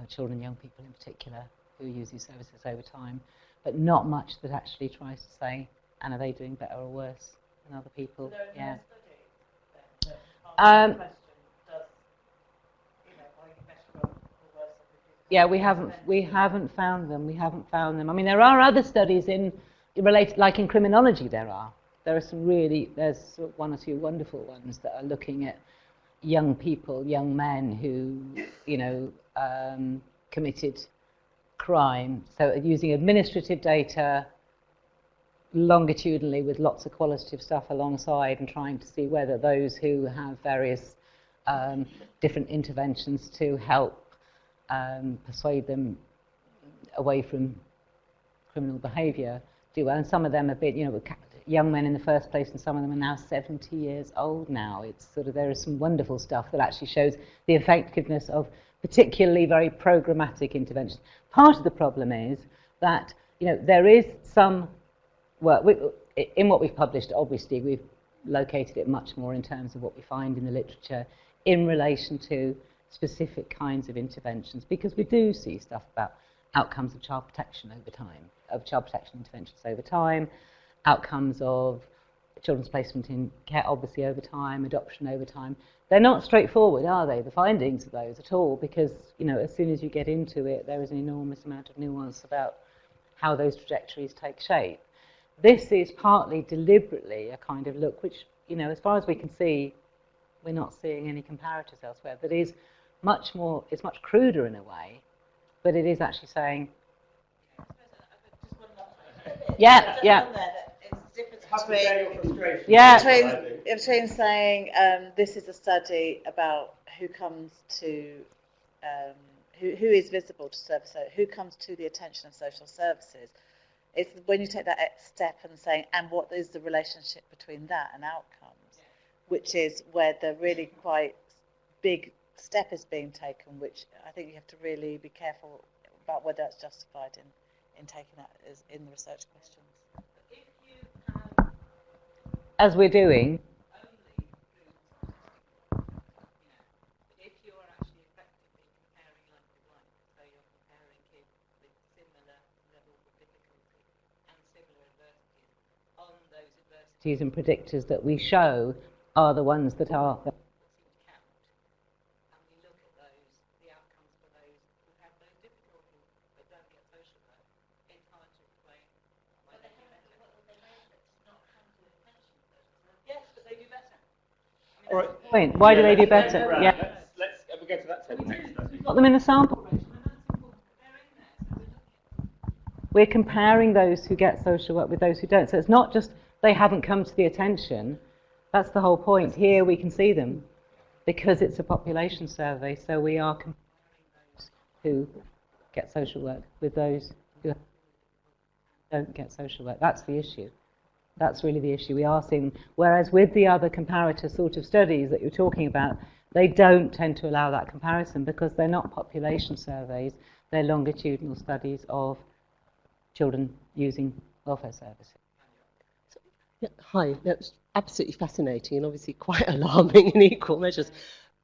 Speaker 2: children and young people in particular who use these services over time, but not much that actually tries to say, and are they doing better or worse than other people? Yeah. Yeah, we haven't found them. I mean, there are other studies related, like in criminology. There are there's 1 or 2 wonderful ones that are looking at young people, young men who committed crime. So using administrative data longitudinally with lots of qualitative stuff alongside, and trying to see whether those who have various different interventions to help persuade them away from criminal behaviour do well. And some of them have been, young men in the first place, and some of them are now 70 years old now. It's there is some wonderful stuff that actually shows the effectiveness of particularly very programmatic interventions. Part of the problem is that, there is some work, in what we've published, obviously we've located it much more in terms of what we find in the literature in relation to specific kinds of interventions, because we do see stuff about outcomes of child protection over time, of child protection interventions over time, outcomes of children's placement in care, obviously over time, adoption over time. They're not straightforward, are they, the findings of those at all, because, as soon as you get into it, there is an enormous amount of nuance about how those trajectories take shape. This is partly deliberately a kind of look, which, as far as we can see, we're not seeing any comparators elsewhere, that is much more, it's much cruder in a way, but it is actually saying,
Speaker 3: between saying this is a study about who comes to, who is visible to service, who comes to the attention of social services. It's when you take that step and saying, and what is the relationship between that and outcomes, which is where the really quite big step is being taken, which I think you have to really be careful about whether that's justified in taking that as in the research questions. If you
Speaker 2: as we're doing,
Speaker 3: if you are actually effectively comparing like with like, so you're comparing kids with similar levels of difficulty and similar adversities, on those adversities
Speaker 2: and predictors that we show are the ones that are
Speaker 1: All right.
Speaker 2: point. Why do they do better?
Speaker 1: Yeah. Let's, we're go to that table next.
Speaker 2: We've got them in the sample. We're comparing those who get social work with those who don't. So it's not just they haven't come to the attention. That's the whole point. Here we can see them because it's a population survey. So we are comparing those who get social work with those who don't get social work. That's the issue. That's really the issue. We are seeing, whereas with the other comparator sort of studies that you're talking about, they don't tend to allow that comparison because they're not population surveys. They're longitudinal studies of children using welfare services.
Speaker 5: Yeah, hi, that's absolutely fascinating and obviously quite alarming in equal measures.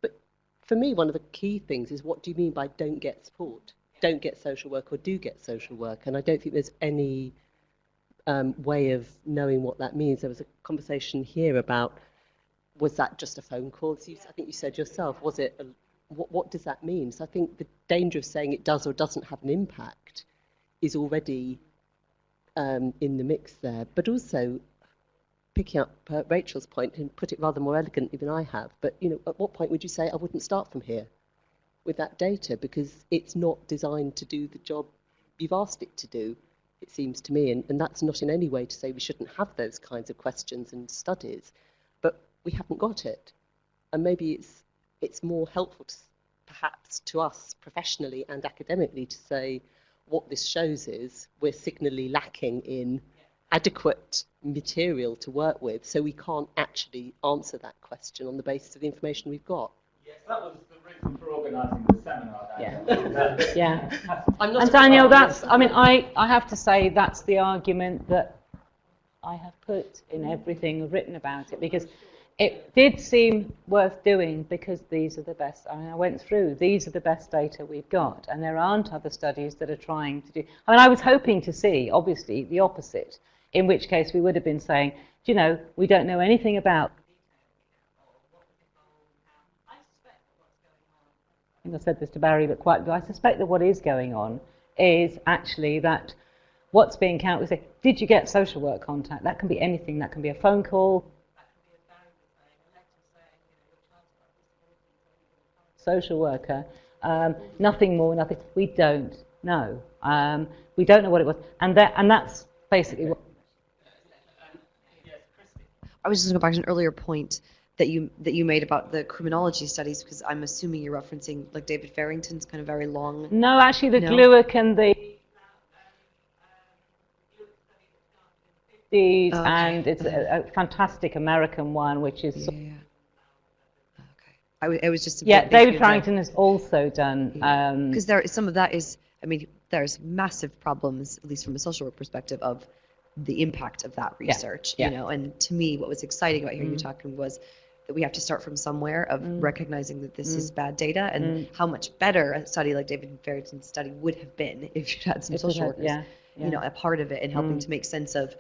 Speaker 5: But for me, one of the key things is, what do you mean by don't get support? Don't get social work or do get social work? And I don't think there's any way of knowing what that means. There was a conversation here about, was that just a phone call? So I think you said yourself, was it, what does that mean? So I think the danger of saying it does or doesn't have an impact is already in the mix there. But also, picking up Rachel's point and put it rather more elegantly than I have, but at what point would you say I wouldn't start from here with that data, because it's not designed to do the job you've asked it to do, it seems to me, and that's not in any way to say we shouldn't have those kinds of questions and studies, but we haven't got it. And maybe it's more helpful perhaps to us professionally and academically to say what this shows is we're signally lacking in adequate material to work with, so we can't actually answer that question on the basis of the information we've got.
Speaker 1: Yes, that was the reason for organising the seminar.
Speaker 2: Yeah. And Daniel, I have to say that's the argument that I have put in everything written about it, because it did seem worth doing, because these are the best. I went through, these are the best data we've got, and there aren't other studies that are trying to do. I was hoping to see, obviously, the opposite, in which case we would have been saying, we don't know anything about. I think I said this to Barry, but I suspect that what is going on is actually that what's being counted, we say, did you get social work contact? That can be anything. That can be a phone call. Social worker, nothing more, nothing. We don't know. We don't know what it was, and that's basically what.
Speaker 6: I was just going to go back to an earlier point that you made about the criminology studies, because I'm assuming you're referencing like David Farrington's kind of very long.
Speaker 2: No, actually, the GLUIC and the. And it's a fantastic American one, which is.
Speaker 6: Yeah. I was just
Speaker 2: David Farrington has also done
Speaker 6: because there some of that is, there's massive problems, at least from a social work perspective, of the impact of that research. And to me, what was exciting about hearing you talking was that we have to start from somewhere of recognizing that this is bad data, and how much better a study like David Farrington's study would have been if you had some social workers a part of it and helping to make sense of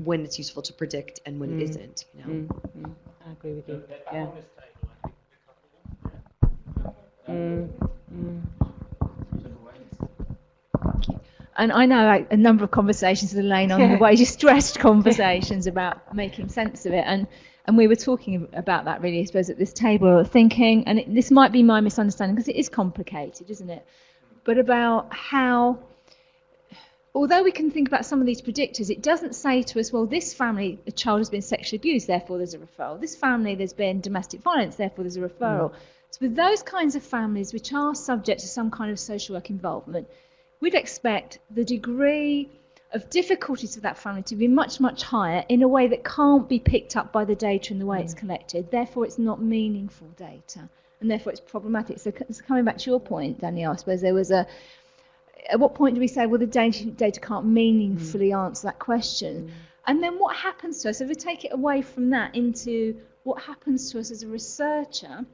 Speaker 6: when it's useful to predict and when it isn't.
Speaker 2: I agree with you. Yeah.
Speaker 7: And I know a number of conversations with Elaine on the wages stressed conversations about making sense of it, and we were talking about that really, I suppose, at this table, thinking, and this might be my misunderstanding because it is complicated, isn't it? But about how, although we can think about some of these predictors, it doesn't say to us, well, this family, a child has been sexually abused, therefore there's a referral. This family, there's been domestic violence, therefore there's a referral. So with those kinds of families which are subject to some kind of social work involvement, we'd expect the degree of difficulties of that family to be much, much higher in a way that can't be picked up by the data and the way it's collected. Therefore, it's not meaningful data, and therefore it's problematic. So coming back to your point, Danielle, I suppose there was at what point do we say, well, the data can't meaningfully answer that question? And then what happens to us, if we take it away from that into what happens to us as a researcher,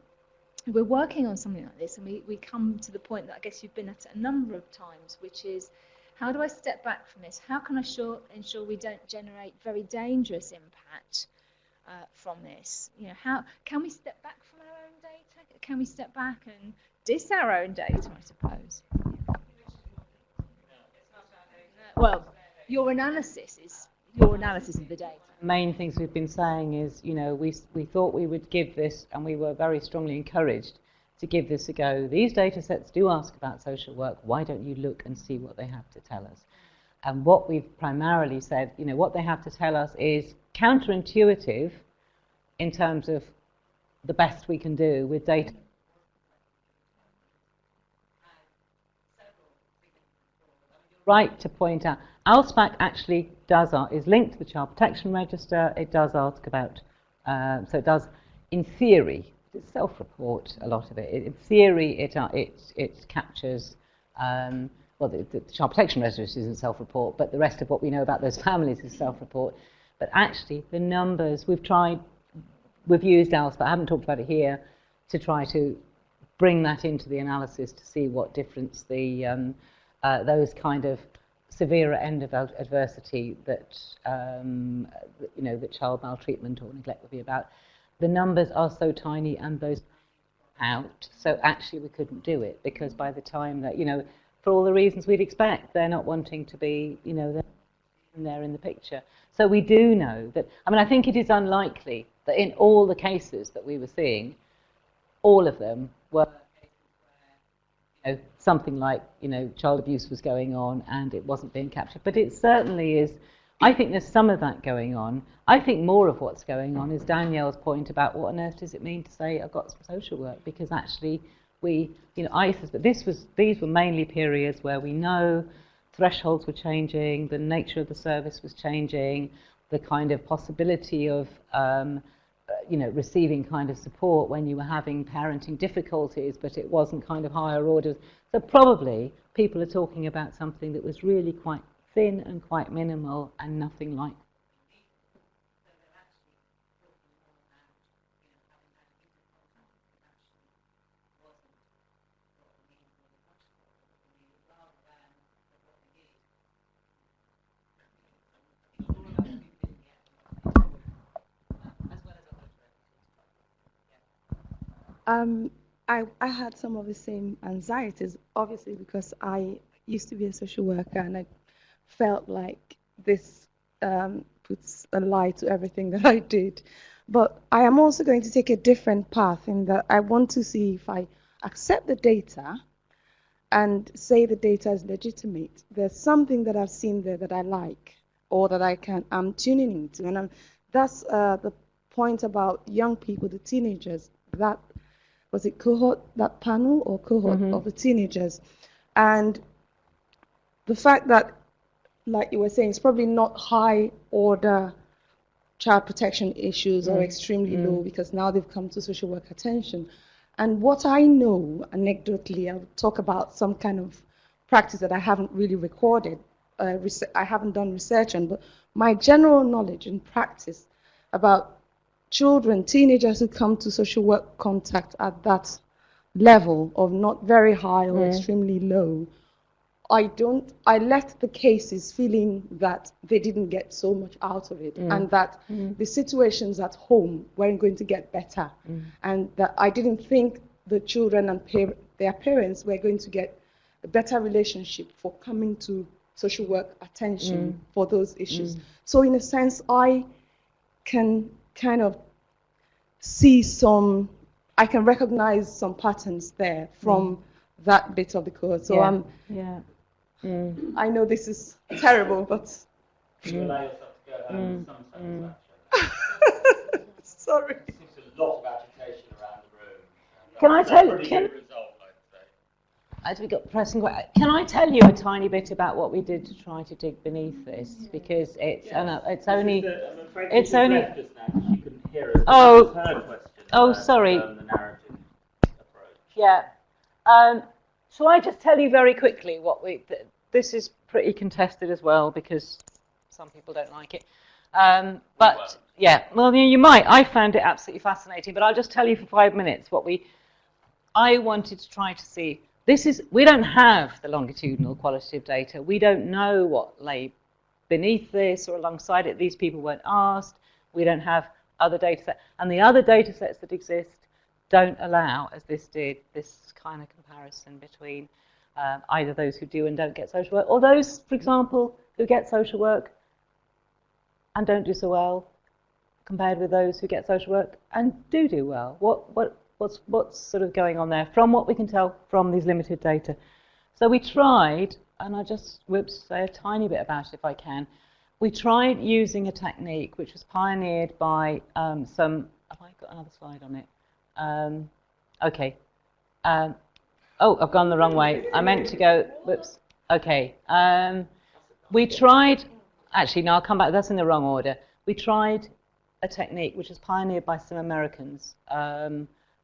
Speaker 7: we're working on something like this, and we come to the point that I guess you've been at a number of times, which is, how do I step back from this? How can I ensure we don't generate very dangerous impact from this? How can we step back from our own data? Can we step back and diss our own data, I suppose? Well, your analysis of the data.
Speaker 2: Main things we've been saying is, we thought we would give this, and we were very strongly encouraged to give this a go. These data sets do ask about social work. Why don't you look and see what they have to tell us? And what we've primarily said, you know, what they have to tell us is counterintuitive in terms of the best we can do with data. Right to point out, ALSPAC actually is linked to the Child Protection Register. It does ask about, so it does, in theory, it's self-report, a lot of it. In theory, it captures, well, the Child Protection Register isn't self-report, but the rest of what we know about those families is self-report. But actually, the numbers, we've used ALSPAC, I haven't talked about it here, to try to bring that into the analysis to see what difference the those kind of severe end of adversity that you know, that child maltreatment or neglect would be about. The numbers are so tiny and those out, so actually we couldn't do it because by the time that, you know, for all the reasons we'd expect, they're not wanting to be, you know, they're in the picture. So we do know that, I mean, I think it is unlikely that in all the cases that we were seeing, all of them were you know, something like, you know, child abuse was going on and it wasn't being captured. But it certainly is, I think there's some of that going on. I think more of what's going on is Danielle's point about what on earth does it mean to say I've got some social work, because actually we, you know, ISIS, but these were mainly periods where we know thresholds were changing, the nature of the service was changing, the kind of possibility of you know, receiving kind of support when you were having parenting difficulties, but it wasn't kind of higher orders. So probably people are talking about something that was really quite thin and quite minimal and nothing like.
Speaker 8: I had some of the same anxieties, obviously, because I used to be a social worker and I felt like this puts a lie to everything that I did. But I am also going to take a different path in that I want to see if I accept the data and say the data is legitimate. There's something that I've seen there that I like or that I'm tuning into. And that's the point about young people, the teenagers, that was it cohort, that panel or cohort of the teenagers. And the fact that, like you were saying, it's probably not high order child protection issues or extremely low, because now they've come to social work attention. And what I know, anecdotally, I'll talk about some kind of practice that I haven't really recorded, I haven't done research on, but my general knowledge and practice about children, teenagers who come to social work contact at that level of not very high or extremely low, I left the cases feeling that they didn't get so much out of it, and that the situations at home weren't going to get better, and that I didn't think the children and their parents were going to get a better relationship for coming to social work attention for those issues. So in a sense, I can kind of see I can recognize some patterns there from that bit of the course. So I know this is terrible, but
Speaker 1: you allow yourself to go home with some satisfaction.
Speaker 8: Sorry.
Speaker 1: There seems a lot of agitation around the room.
Speaker 2: Can I tell you?
Speaker 1: Good result, I'd say.
Speaker 2: As we got pressing, can I tell you a tiny bit about what we did to try to dig beneath this? Because it's only. It's only.
Speaker 1: Just now, 'cause she couldn't hear us.
Speaker 2: Oh.
Speaker 1: Her question
Speaker 2: Sorry.
Speaker 1: The narrative approach.
Speaker 2: Yeah. Shall I just tell you very quickly what this is pretty contested as well, because some people don't like it. But yeah, well, you might. I found it absolutely fascinating, but I'll just tell you for 5 minutes what I wanted to try to see. We don't have the longitudinal qualitative data. We don't know what lay beneath this or alongside it. These people weren't asked. We don't have other data sets. And the other data sets that exist don't allow, as this did, this kind of comparison between either those who do and don't get social work, or those, for example, who get social work and don't do so well, compared with those who get social work and do well. what's sort of going on there from what we can tell from these limited data. So we tried, and I just say a tiny bit about it if I can. We tried using a technique which was pioneered by some. Have I got another slide on it? Okay. Oh, I've gone the wrong way. I meant to go. Whoops. Okay. We tried. Actually, no, I'll come back. That's in the wrong order. We tried a technique which was pioneered by some Americans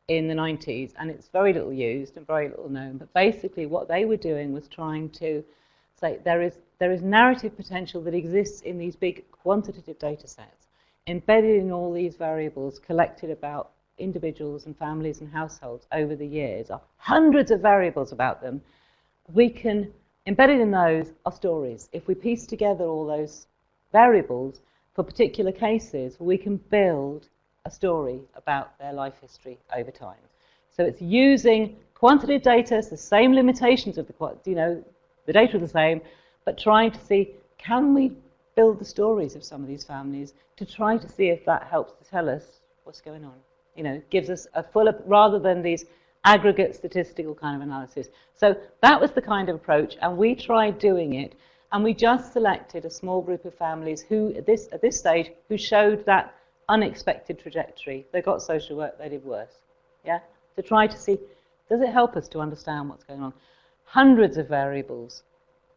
Speaker 2: in the 90s, and it's very little used and very little known. But basically, what they were doing was trying to say there is narrative potential that exists in these big quantitative data sets, embedded in all these variables collected about individuals and families and households over the years. Are hundreds of variables about them. We can, embedded in those are stories. If we piece together all those variables for particular cases, we can build a story about their life history over time. So it's using quantitative data, it's the same limitations of the data are the same, but trying to see, can we build the stories of some of these families to try to see if that helps to tell us what's going on. Gives us a fuller, rather than these aggregate statistical kind of analysis. So that was the kind of approach, and we tried doing it, and we just selected a small group of families who, at this stage, who showed that unexpected trajectory. They got social work, they did worse. Yeah? To try to see, does it help us to understand what's going on? Hundreds of variables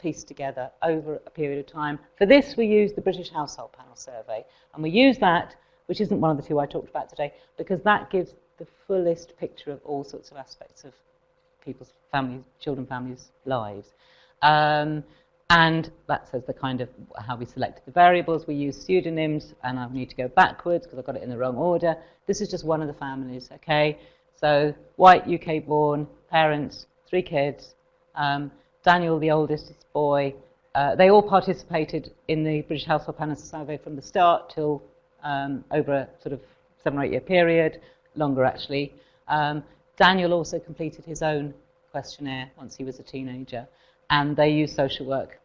Speaker 2: pieced together over a period of time. For this, we used the British Household Panel Survey, and we used that, which isn't one of the two I talked about today, because that gives the fullest picture of all sorts of aspects of people's families, children, families' lives. And that says the kind of how we selected the variables. We use pseudonyms, and I need to go backwards because I've got it in the wrong order. This is just one of the families, okay? So white, UK-born, parents, 3 kids. Daniel, the oldest, is boy. They all participated in the British Household Panel Survey from the start till over a sort of 7 or 8 year period, longer actually. Daniel also completed his own questionnaire once he was a teenager, and they used social work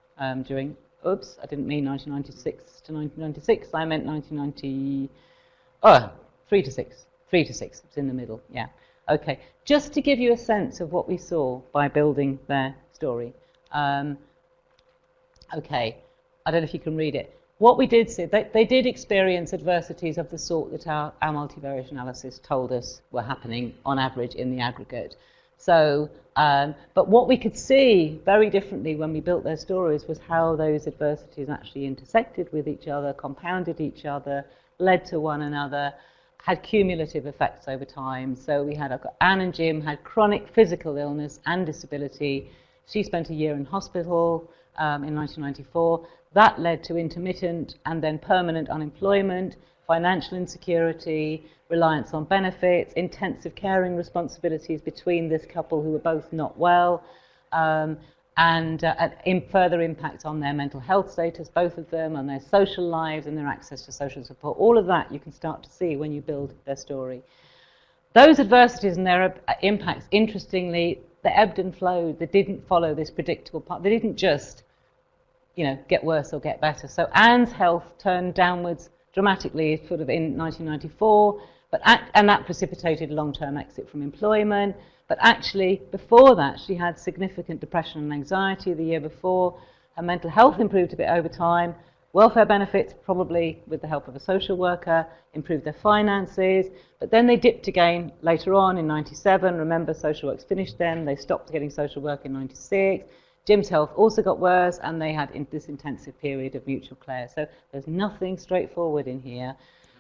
Speaker 2: during, oops, I didn't mean 1996 to 1996, I meant 1990, 3 to 6, it's in the middle, yeah. Okay, just to give you a sense of what we saw by building their story. Okay, I don't know if you can read it. What we did see, they did experience adversities of the sort that our multivariate analysis told us were happening on average in the aggregate. So, but what we could see very differently when we built their stories was how those adversities actually intersected with each other, compounded each other, led to one another, had cumulative effects over time. So we had Anne and Jim had chronic physical illness and disability. She spent a year in hospital in 1994. That led to intermittent and then permanent unemployment, financial insecurity, reliance on benefits, intensive caring responsibilities between this couple who were both not well, and further impact on their mental health status, both of them, on their social lives and their access to social support. All of that you can start to see when you build their story. Those adversities and their impacts, interestingly, they ebbed and flowed. They didn't follow this predictable path. They didn't just, get worse or get better. So Anne's health turned downwards dramatically sort of in 1994, and that precipitated a long-term exit from employment. But actually, before that, she had significant depression and anxiety the year before. Her mental health improved a bit over time. Welfare benefits, probably with the help of a social worker, improved their finances. But then they dipped again later on in 97. Remember, social work's finished then. They stopped getting social work in 96. Jim's health also got worse, and they had this intensive period of mutual care. So there's nothing straightforward in here.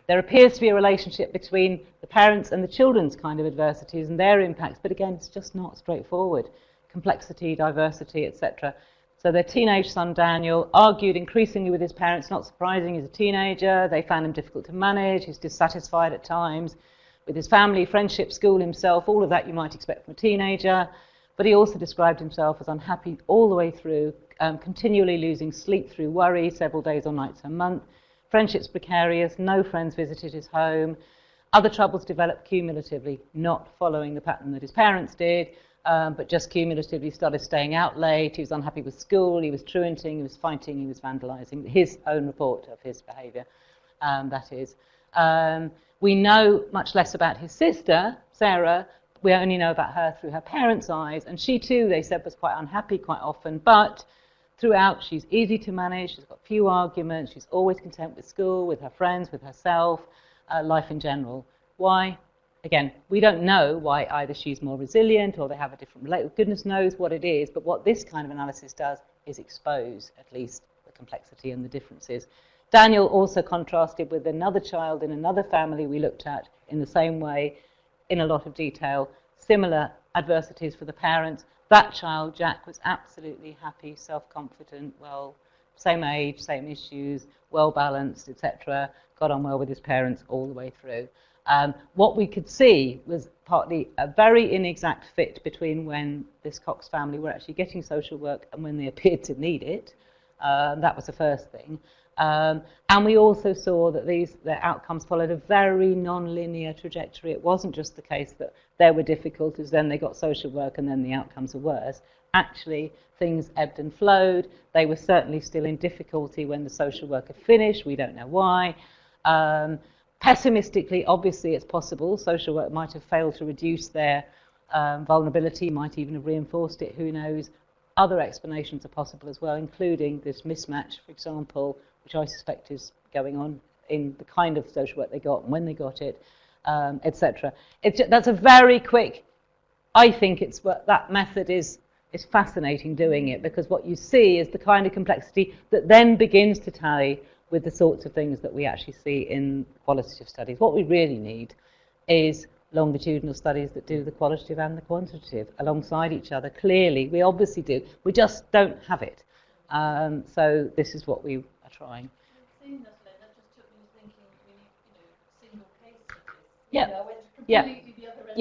Speaker 2: There appears to be a relationship between the parents and the children's kind of adversities and their impacts, but again, it's just not straightforward. Complexity, diversity, etc. So their teenage son, Daniel, argued increasingly with his parents, not surprising, he's a teenager. They found him difficult to manage, he's dissatisfied at times with his family, friendship, school, himself, all of that you might expect from a teenager. But he also described himself as unhappy all the way through, continually losing sleep through worry, several days or nights a month. Friendships precarious, no friends visited his home. Other troubles developed cumulatively, not following the pattern that his parents did, but just cumulatively started staying out late. He was unhappy with school, he was truanting, he was fighting, he was vandalising. His own report of his behaviour, that is. We know much less about his sister, Sarah. We only know about her through her parents' eyes, and she too, they said, was quite unhappy quite often, but throughout she's easy to manage, she's got few arguments, she's always content with school, with her friends, with herself, life in general. Why? Again, we don't know why either she's more resilient or they have a different relationship. Goodness knows what it is, but what this kind of analysis does is expose at least the complexity and the differences. Daniel also contrasted with another child in another family we looked at in the same way, in a lot of detail, similar adversities for the parents. That child, Jack, was absolutely happy, self-confident, well, same age, same issues, well-balanced, etc., got on well with his parents all the way through. What we could see was partly a very inexact fit between when this Cox family were actually getting social work and when they appeared to need it. That was the first thing. And we also saw that their outcomes followed a very non-linear trajectory. It wasn't just the case that there were difficulties, then they got social work, and then the outcomes were worse. Actually, things ebbed and flowed. They were certainly still in difficulty when the social worker finished. We don't know why. Pessimistically, obviously, it's possible. Social work might have failed to reduce their vulnerability, might even have reinforced it, who knows. Other explanations are possible as well, including this mismatch, for example, which I suspect is going on in the kind of social work they got and when they got it, etc. That's a very quick, I think that method is fascinating doing it, because what you see is the kind of complexity that then begins to tally with the sorts of things that we actually see in qualitative studies. What we really need is longitudinal studies that do the qualitative and the quantitative alongside each other. Clearly, we obviously do. We just don't have it. So this is what we are trying.
Speaker 3: Seeing this, that just took me thinking, single case studies.
Speaker 2: Yeah.
Speaker 3: I went completely the other end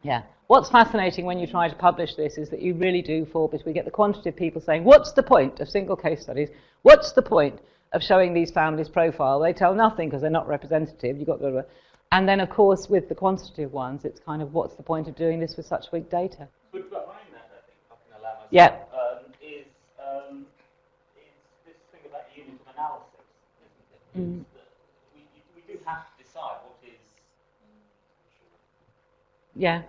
Speaker 2: Yeah. What's fascinating when you try to publish this is that you really do fall between. We get the quantitative people saying, what's the point of single case studies? What's the point of showing these families' profile? They tell nothing because they're not representative. You've got to, and then, of course, with the quantitative ones, it's kind of, what's the point of doing this with such weak data?
Speaker 1: But behind that, I think, I can allow myself,
Speaker 2: Yeah.
Speaker 1: Is this thing about unit of analysis, isn't it? That we do have to decide what is.
Speaker 2: Yeah.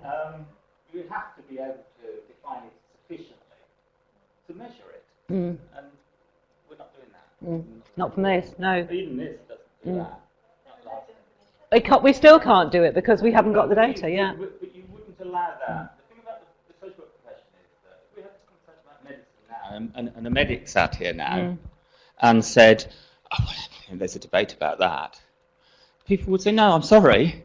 Speaker 1: You have to be able to define it sufficiently to measure it,
Speaker 2: Mm.
Speaker 1: and we're not doing that.
Speaker 2: Not from this, no.
Speaker 1: Even this doesn't do that. Not last.
Speaker 2: We still can't do it because we haven't got the data, yeah.
Speaker 1: But you wouldn't allow that. The thing about the social work profession is that if we had this conversation about medicine now, and a medic sat here now and said, oh, well, there's a debate about that, people would say, no, I'm sorry.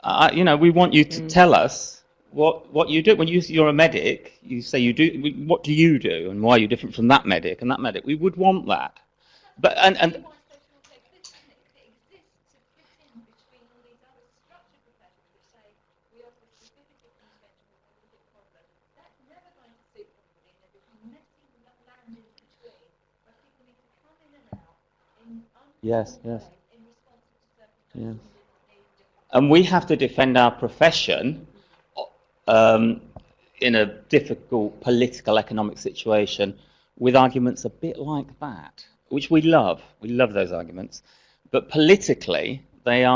Speaker 1: We want you to tell us what you do. When you're a medic, you say you do. What do you do, and why are you different from that medic and that medic? We would want that. But and yes. And we have to defend our profession in a difficult political, economic situation with arguments a bit like that, which we love. We love those arguments. But politically, they're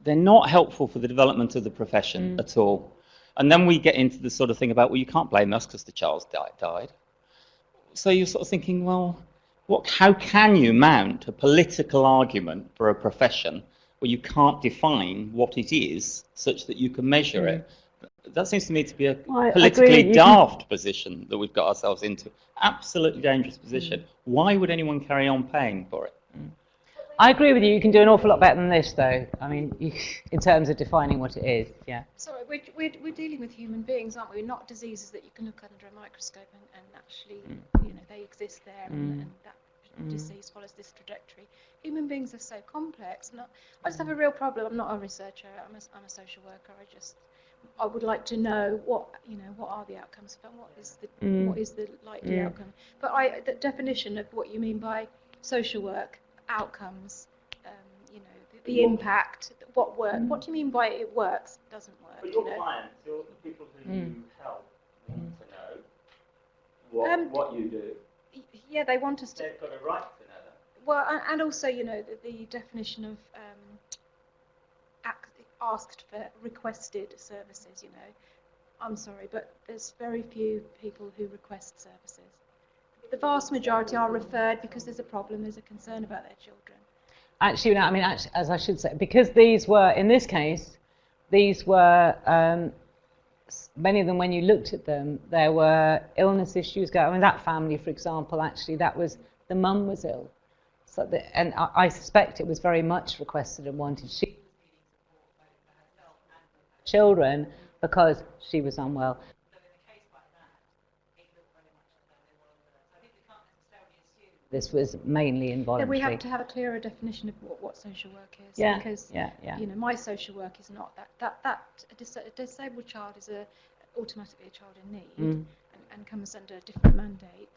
Speaker 1: not helpful for the development of the profession at all. And then we get into the sort of thing about, well, you can't blame us because the child died. So you're sort of thinking, well, how can you mount a political argument for a profession where you can't define what it is such that you can measure it? That seems to me to be a politically daft position that we've got ourselves into. Absolutely dangerous position. Why would anyone carry on paying for it?
Speaker 2: I agree with you. You can do an awful lot better than this, though. I mean, in terms of defining what it is, yeah.
Speaker 9: Sorry, we're dealing with human beings, aren't we? We're not diseases that you can look under a microscope and actually, they exist there and that disease follows this trajectory. Human beings are so complex. I just have a real problem. I'm not a researcher. I'm a social worker. I would like to know what are the outcomes, but what is the likely outcome. But the definition of what you mean by social work outcomes, the impact, what work. What do you mean by it works? Doesn't work.
Speaker 1: But your clients, the people who you help, want to know what you do.
Speaker 9: Yeah, they want us to.
Speaker 1: They've got a right to know that.
Speaker 9: Well, and also, the definition of asked for, requested services, I'm sorry, but there's very few people who request services. The vast majority are referred because there's a problem, there's a concern about their children.
Speaker 2: Actually, no, I mean, actually, as I should say, because these were, in this case, these were, many of them, when you looked at them, there were illness issues going on. I mean, that family, for example, actually, the mum was ill. So and I suspect it was very much requested and wanted. She was needing support both for herself and for her children because she was unwell. So in a case like that, it looked very much as though they were. So I think we can't necessarily assume this was mainly involuntary.
Speaker 9: Then we have to have a clearer definition of what social work is.
Speaker 2: Yeah.
Speaker 9: Because my social work is not that a disabled child is automatically a child in need and comes under a different mandate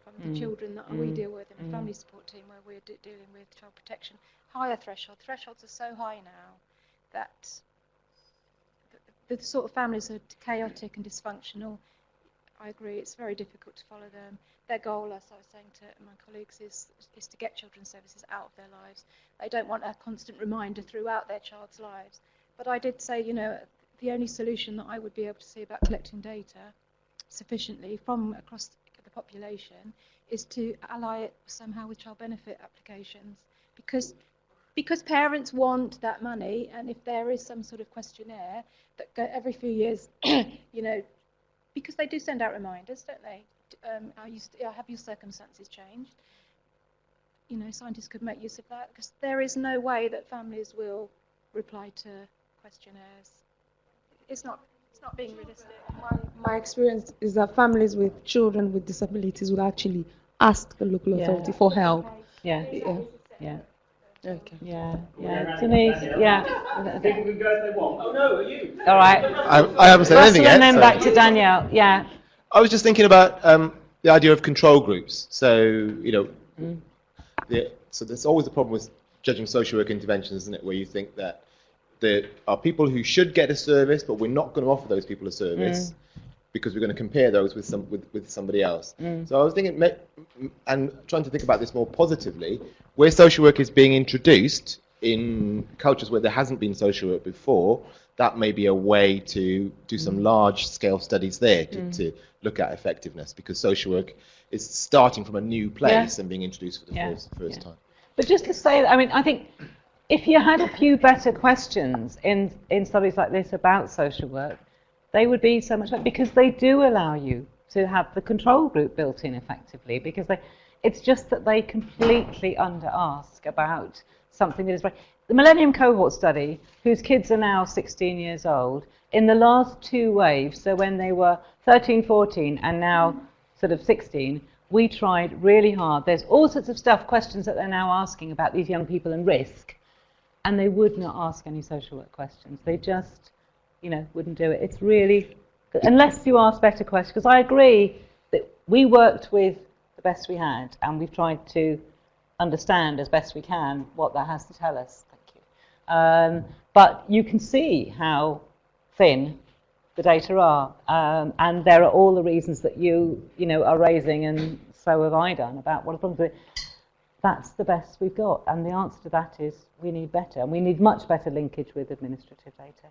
Speaker 9: from the children that we deal with in a family support team where we're dealing with child protection. Higher thresholds are so high now that the sort of families are chaotic and dysfunctional. I agree, it's very difficult to follow them. Their goal, as I was saying to my colleagues, is to get children's services out of their lives. They don't want a constant reminder throughout their child's lives. But I did say, the only solution that I would be able to see about collecting data sufficiently from across the population is to ally it somehow with child benefit applications. Because parents want that money, and if there is some sort of questionnaire that every few years, because they do send out reminders, don't they? Have your circumstances changed? Scientists could make use of that because there is no way that families will reply to questionnaires. It's not being realistic.
Speaker 8: My experience is that families with children with disabilities will actually ask the local authority for help.
Speaker 2: Yeah.
Speaker 8: Okay.
Speaker 2: Yeah. Denise,
Speaker 1: People can go if they want. Oh no, are you?
Speaker 2: All right.
Speaker 10: I haven't said anything yet.
Speaker 2: And then
Speaker 10: so.
Speaker 2: back to Danielle. Yeah.
Speaker 10: I was just thinking about the idea of control groups. So, so there's always a problem with judging social work interventions, isn't it, where you think that there are people who should get a service, but we're not going to offer those people a service because we're going to compare those with somebody else. So I was thinking, and trying to think about this more positively, where social work is being introduced in cultures where there hasn't been social work before, that may be a way to do some large-scale studies there to look at effectiveness, because social work is starting from a new place and being introduced for the first time.
Speaker 2: But just to say, I think if you had a few better questions in studies like this about social work, they would be so much better, because they do allow you to have the control group built in effectively, because it's just that they completely under-ask about something that is right. The Millennium Cohort Study, whose kids are now 16 years old, in the last two waves, so when they were 13, 14 and now sort of 16, we tried really hard. There's all sorts of questions that they're now asking about these young people and risk, and they would not ask any social work questions. They just, wouldn't do it. It's really, unless you ask better questions, because I agree that we worked with the best we had, and we've tried to understand as best we can what that has to tell us. But you can see how thin the data are, and there are all the reasons that you are raising, and so have I done, about what are problems with it. That's the best we've got, and the answer to that is we need better, and we need much better linkage with administrative data.